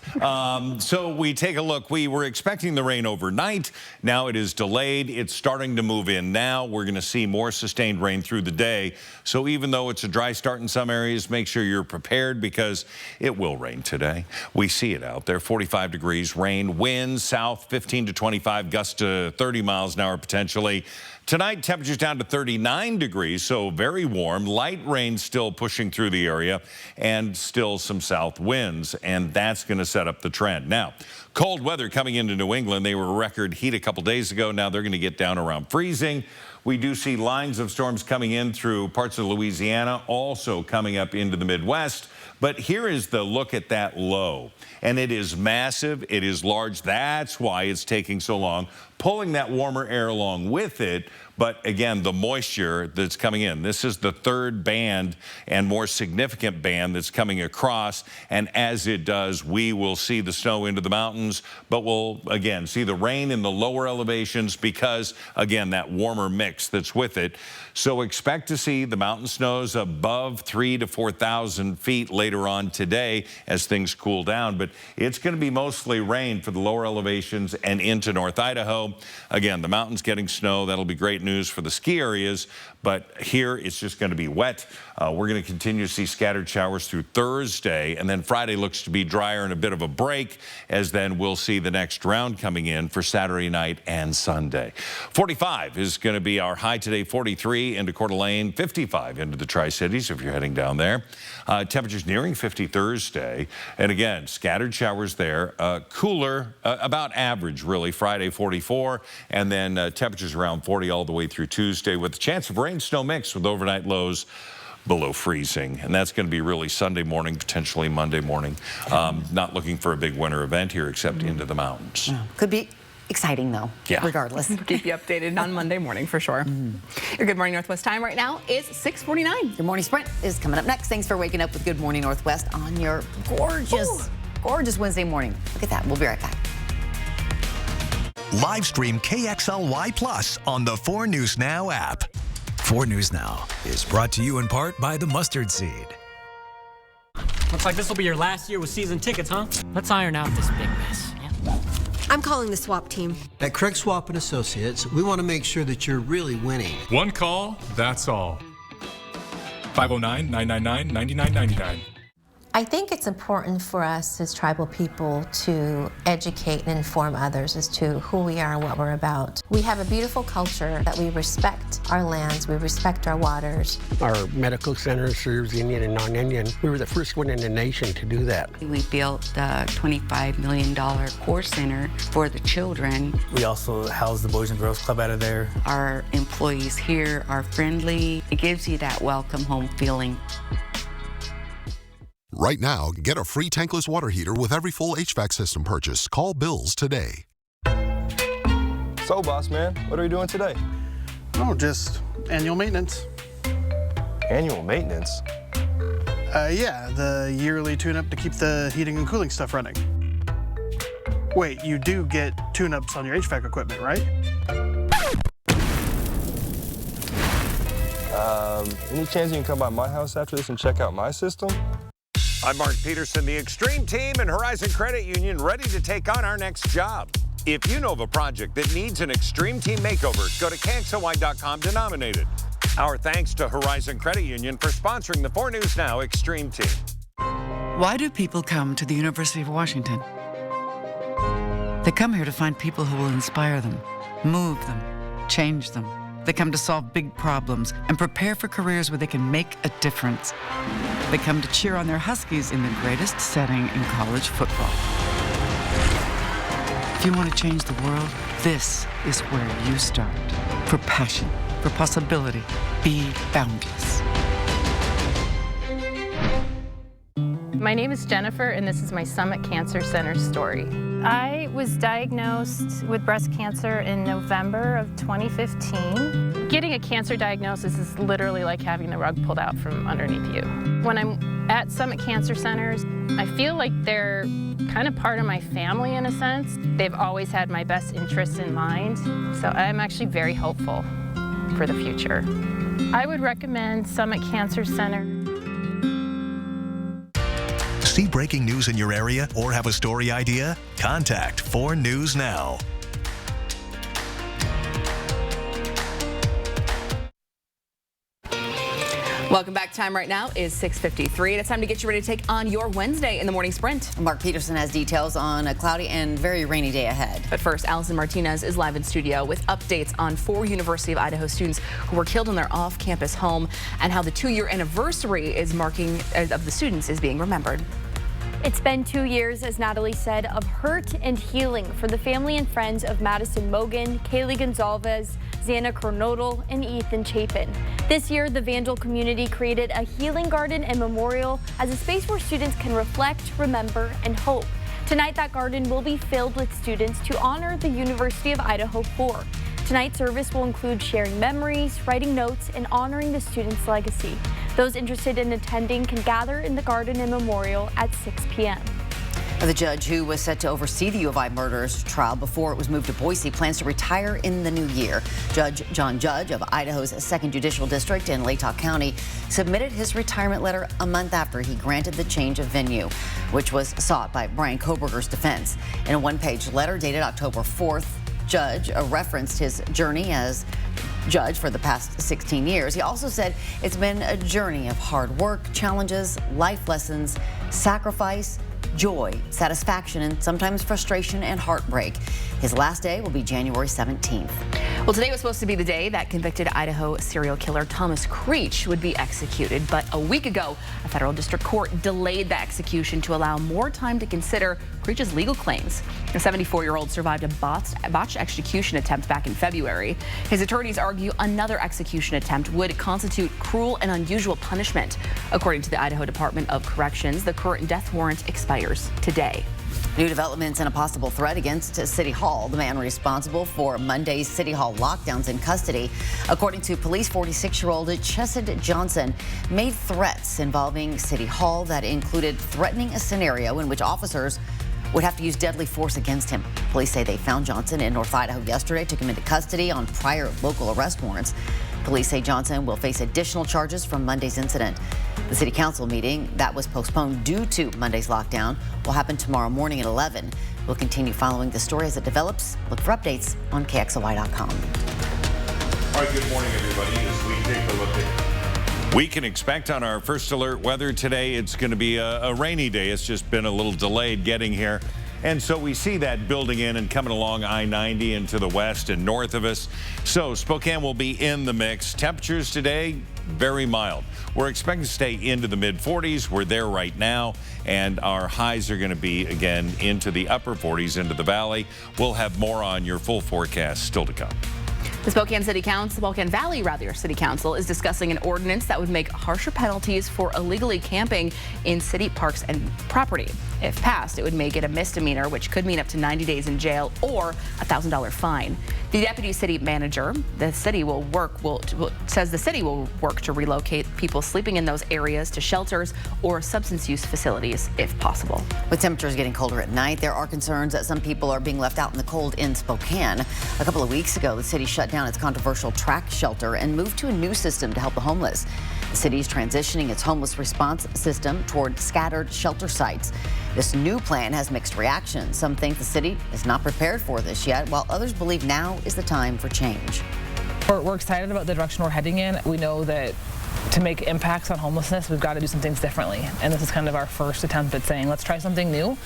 So we take a look. We were expecting the rain overnight. Now it is delayed. It's starting to move in now. We're going to see more sustained rain through the day. So even though it's a dry start in some areas, make sure you're prepared, because it will rain today. We see it out there. 45 degrees, rain, winds south 15 to 25, gusts to 30 miles an hour potentially. Tonight, temperatures down to 39 degrees, so very warm. Light rain still pushing through the area, and still some south winds, and that's going to set up the trend. Now, cold weather coming into New England. They were record heat a couple days ago. Now they're going to get down around freezing. We do see lines of storms coming in through parts of Louisiana, also coming up into the Midwest. But here is the look at that low. And it is massive. It is large. That's why it's taking so long, pulling that warmer air along with it. But again, the moisture that's coming in, this is the third band and more significant band that's coming across. And as it does, we will see the snow into the mountains, but we'll again see the rain in the lower elevations because, again, that warmer mix that's with it. So expect to see the mountain snows above 3,000 to 4,000 feet later on today as things cool down. But it's going to be mostly rain for the lower elevations and into North Idaho. Again, the mountains getting snow. That'll be great news for the ski areas. But here it's just going to be wet. We're going to continue to see scattered showers through Thursday. And then Friday looks to be drier and a bit of a break, as then we'll see the next round coming in for Saturday night and Sunday. 45 is going to be our high today, 43 into Coeur d'Alene, 55 into the Tri-Cities if you're heading down there. Temperatures nearing 50 Thursday. And again, scattered showers there. Cooler, about average really, Friday 44. And then temperatures around 40 all the way through Tuesday with a chance of rain snow mix with overnight lows below freezing. And that's going to be really Sunday morning, potentially Monday morning. Not looking for a big winter event here except into the mountains. Could be exciting though, regardless. Keep you updated on Monday morning for sure. Your Good Morning Northwest time right now is 6:49. Good Morning Sprint is coming up next. Thanks for waking up with Good Morning Northwest on your gorgeous Wednesday morning. Look at that. We'll be right back. Live stream KXLY Plus on the 4 News Now app. 4 News Now is brought to you in part by the Mustard Seed. Looks like this will be your last year with season tickets, huh? Let's iron out this big mess. I'm calling the swap team. At Craig Swap & Associates, we want to make sure that you're really winning. One call, that's all. 509-999-9999. I think it's important for us as tribal people to educate and inform others as to who we are and what we're about. We have a beautiful culture that we respect our lands, we respect our waters. Our medical center serves Indian and non-Indian. We were the first one in the nation to do that. We built the $25 million core center for the children. We also house the Boys and Girls Club out of there. Our employees here are friendly. It gives you that welcome home feeling. Right now, get a free tankless water heater with every full HVAC system purchase. Call Bills today. So, boss man, what are we doing today? Oh, just annual maintenance. Annual maintenance? Yeah, the yearly tune-up to keep the heating and cooling stuff running. Wait, you do get tune-ups on your HVAC equipment, right? Any chance you can come by my house after this and check out my system? I'm Mark Peterson, the Extreme Team and Horizon Credit Union, ready to take on our next job. If you know of a project that needs an Extreme Team makeover, go to KXLY.com to nominate it. Our thanks to Horizon Credit Union for sponsoring the 4 News Now Extreme Team. Why do people come to the University of Washington? They come here to find people who will inspire them, move them, change them. They come to solve big problems and prepare for careers where they can make a difference. They come to cheer on their Huskies in the greatest setting in college football. If you want to change the world, this is where you start. For passion, for possibility, be boundless. My name is Jennifer, and this is my Summit Cancer Center story. I was diagnosed with breast cancer in November of 2015. Getting a cancer diagnosis is literally like having the rug pulled out from underneath you. When I'm at Summit Cancer Centers, I feel like they're kind of part of my family in a sense. They've always had my best interests in mind, so I'm actually very hopeful for the future. I would recommend Summit Cancer Center. See breaking news in your area or have a story idea? Contact 4 News Now. Welcome back. Time right now is 6:53. It's time to get you ready to take on your Wednesday in the morning sprint. Mark Peterson has details on a cloudy and very rainy day ahead. But first, Allison Martinez is live in studio with updates on 4 University of Idaho students who were killed in their off-campus home and how the 2-year anniversary is marking of the students is being remembered. It's been 2 years, as Natalie said, of hurt and healing for the family and friends of Madison Mogen, Kaylee Gonzalez, Xana Kernodle, and Ethan Chapin. This year, the Vandal community created a healing garden and memorial as a space where students can reflect, remember, and hope. Tonight, that garden will be filled with students to honor the University of Idaho 4. Tonight's service will include sharing memories, writing notes, and honoring the student's legacy. Those interested in attending can gather in the Garden and Memorial at 6 p.m. The judge who was set to oversee the U of I murders trial before it was moved to Boise plans to retire in the new year. Judge John Judge of Idaho's 2nd Judicial District in Latah County submitted his retirement letter a month after he granted the change of venue, which was sought by Brian Koberger's defense. In a one-page letter dated October 4th, Judge referenced his journey as judge for the past 16 years. He also said it's been a journey of hard work, challenges, life lessons, sacrifice, joy, satisfaction, and sometimes frustration and heartbreak. His last day will be January 17th. Well, today was supposed to be the day that convicted Idaho serial killer Thomas Creech would be executed, but a week ago, a federal district court delayed the execution to allow more time to consider Creech's legal claims. The 74-year-old survived a botched execution attempt back in February. His attorneys argue another execution attempt would constitute cruel and unusual punishment. According to the Idaho Department of Corrections, the current death warrant expires today. New developments and a possible threat against City Hall. The man responsible for Monday's City Hall lockdowns in custody. According to police, 46-year-old Chesed Johnson made threats involving City Hall that included threatening a scenario in which officers would have to use deadly force against him. Police say they found Johnson in North Idaho yesterday, took him into custody on prior local arrest warrants. Police say Johnson will face additional charges from Monday's incident. The city council meeting that was postponed due to Monday's lockdown will happen tomorrow morning at 11. We'll continue following the story as it develops. Look for updates on KXLY.com. All right, good morning, everybody. As we take a look at, we can expect on our first alert weather today, it's going to be a rainy day. It's just been a little delayed getting here. And so we see that building in and coming along I-90 into the west and north of us. So Spokane will be in the mix. Temperatures today, very mild. We're expecting to stay into the mid-40s. We're there right now. And our highs are going to be, again, into the upper 40s into the valley. We'll have more on your full forecast still to come. The Spokane Valley City Council is discussing an ordinance that would make harsher penalties for illegally camping in city parks and property. If passed, it would make it a misdemeanor, which could mean up to 90 days in jail or a $1,000 fine. The deputy city manager, says the city will work to relocate people sleeping in those areas to shelters or substance use facilities if possible. With temperatures getting colder at night, there are concerns that some people are being left out in the cold in Spokane. A couple of weeks ago, the city shut down its controversial track shelter and moved to a new system to help the homeless. The city is transitioning its homeless response system toward scattered shelter sites. This new plan has mixed reactions. Some think the city is not prepared for this yet, while others believe now is the time for change. We're excited about the direction we're heading in. We know that to make impacts on homelessness, we've got to do some things differently. And this is kind of our first attempt at saying, let's try something new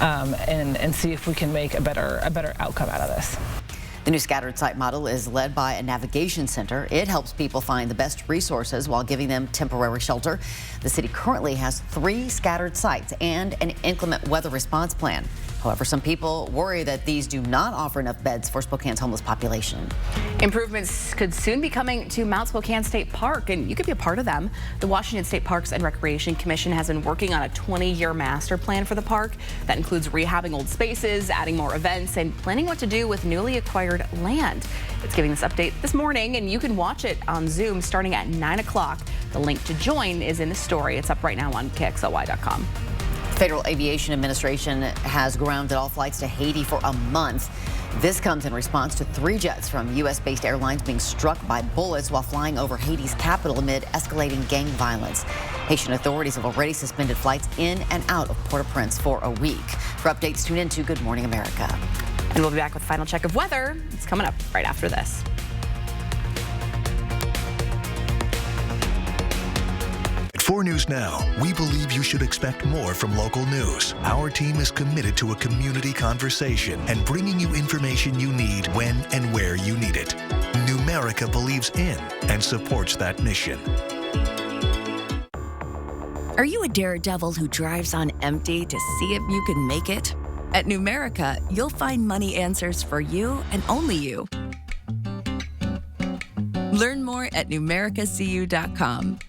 and see if we can make a better outcome out of this. The new scattered site model is led by a navigation center. It helps people find the best resources while giving them temporary shelter. The city currently has 3 scattered sites and an inclement weather response plan. However, some people worry that these do not offer enough beds for Spokane's homeless population. Improvements could soon be coming to Mount Spokane State Park, and you could be a part of them. The Washington State Parks and Recreation Commission has been working on a 20-year master plan for the park that includes rehabbing old spaces, adding more events, and planning what to do with newly acquired land. It's giving this update this morning, and you can watch it on Zoom starting at 9 o'clock. The link to join is in the story. It's up right now on KXLY.com. Federal Aviation Administration has grounded all flights to Haiti for a month. This comes in response to 3 jets from U.S.-based airlines being struck by bullets while flying over Haiti's capital amid escalating gang violence. Haitian authorities have already suspended flights in and out of Port-au-Prince for a week. For updates, tune in to Good Morning America. And we'll be back with a final check of weather. It's coming up right after this. At 4 News Now, we believe you should expect more from local news. Our team is committed to a community conversation and bringing you information you need when and where you need it. Numerica believes in and supports that mission. Are you a daredevil who drives on empty to see if you can make it? At Numerica, you'll find money answers for you and only you. Learn more at numericacu.com.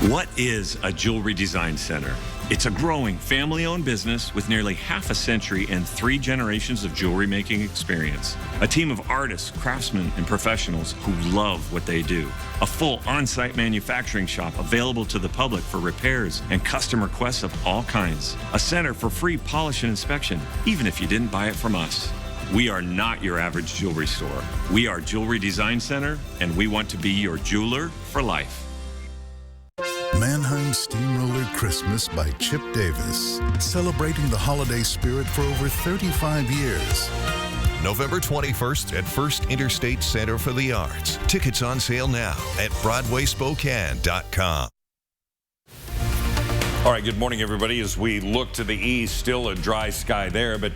What is a jewelry design center? It's a growing family-owned business with nearly half a century and 3 generations of jewelry making experience. A team of artists, craftsmen, and professionals who love what they do. A full on-site manufacturing shop available to the public for repairs and custom requests of all kinds. A center for free polish and inspection, even if you didn't buy it from us. We are not your average jewelry store. We are Jewelry Design Center, and we want to be your jeweler for life. Mannheim Steamroller Christmas by Chip Davis, celebrating the holiday spirit for over 35 years. November 21st at First Interstate Center for the Arts. Tickets on sale now at BroadwaySpokane.com. All right, good morning, everybody. As we look to the east, still a dry sky there, but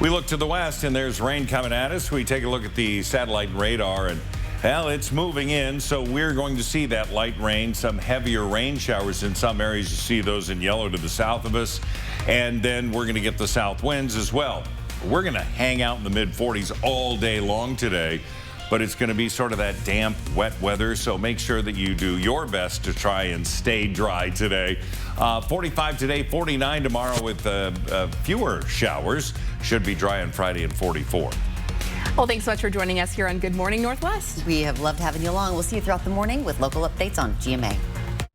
we look to the west, and there's rain coming at us. We take a look at the satellite radar, and well, it's moving in, so we're going to see that light rain, some heavier rain showers in some areas. You see those in yellow to the south of us, and then we're going to get the south winds as well. We're going to hang out in the mid-40s all day long today, but it's going to be sort of that damp, wet weather, so make sure that you do your best to try and stay dry today. 45 today, 49 tomorrow with fewer showers. Should be dry on Friday and 44. Well, thanks so much for joining us here on Good Morning Northwest. We have loved having you along. We'll see you throughout the morning with local updates on GMA.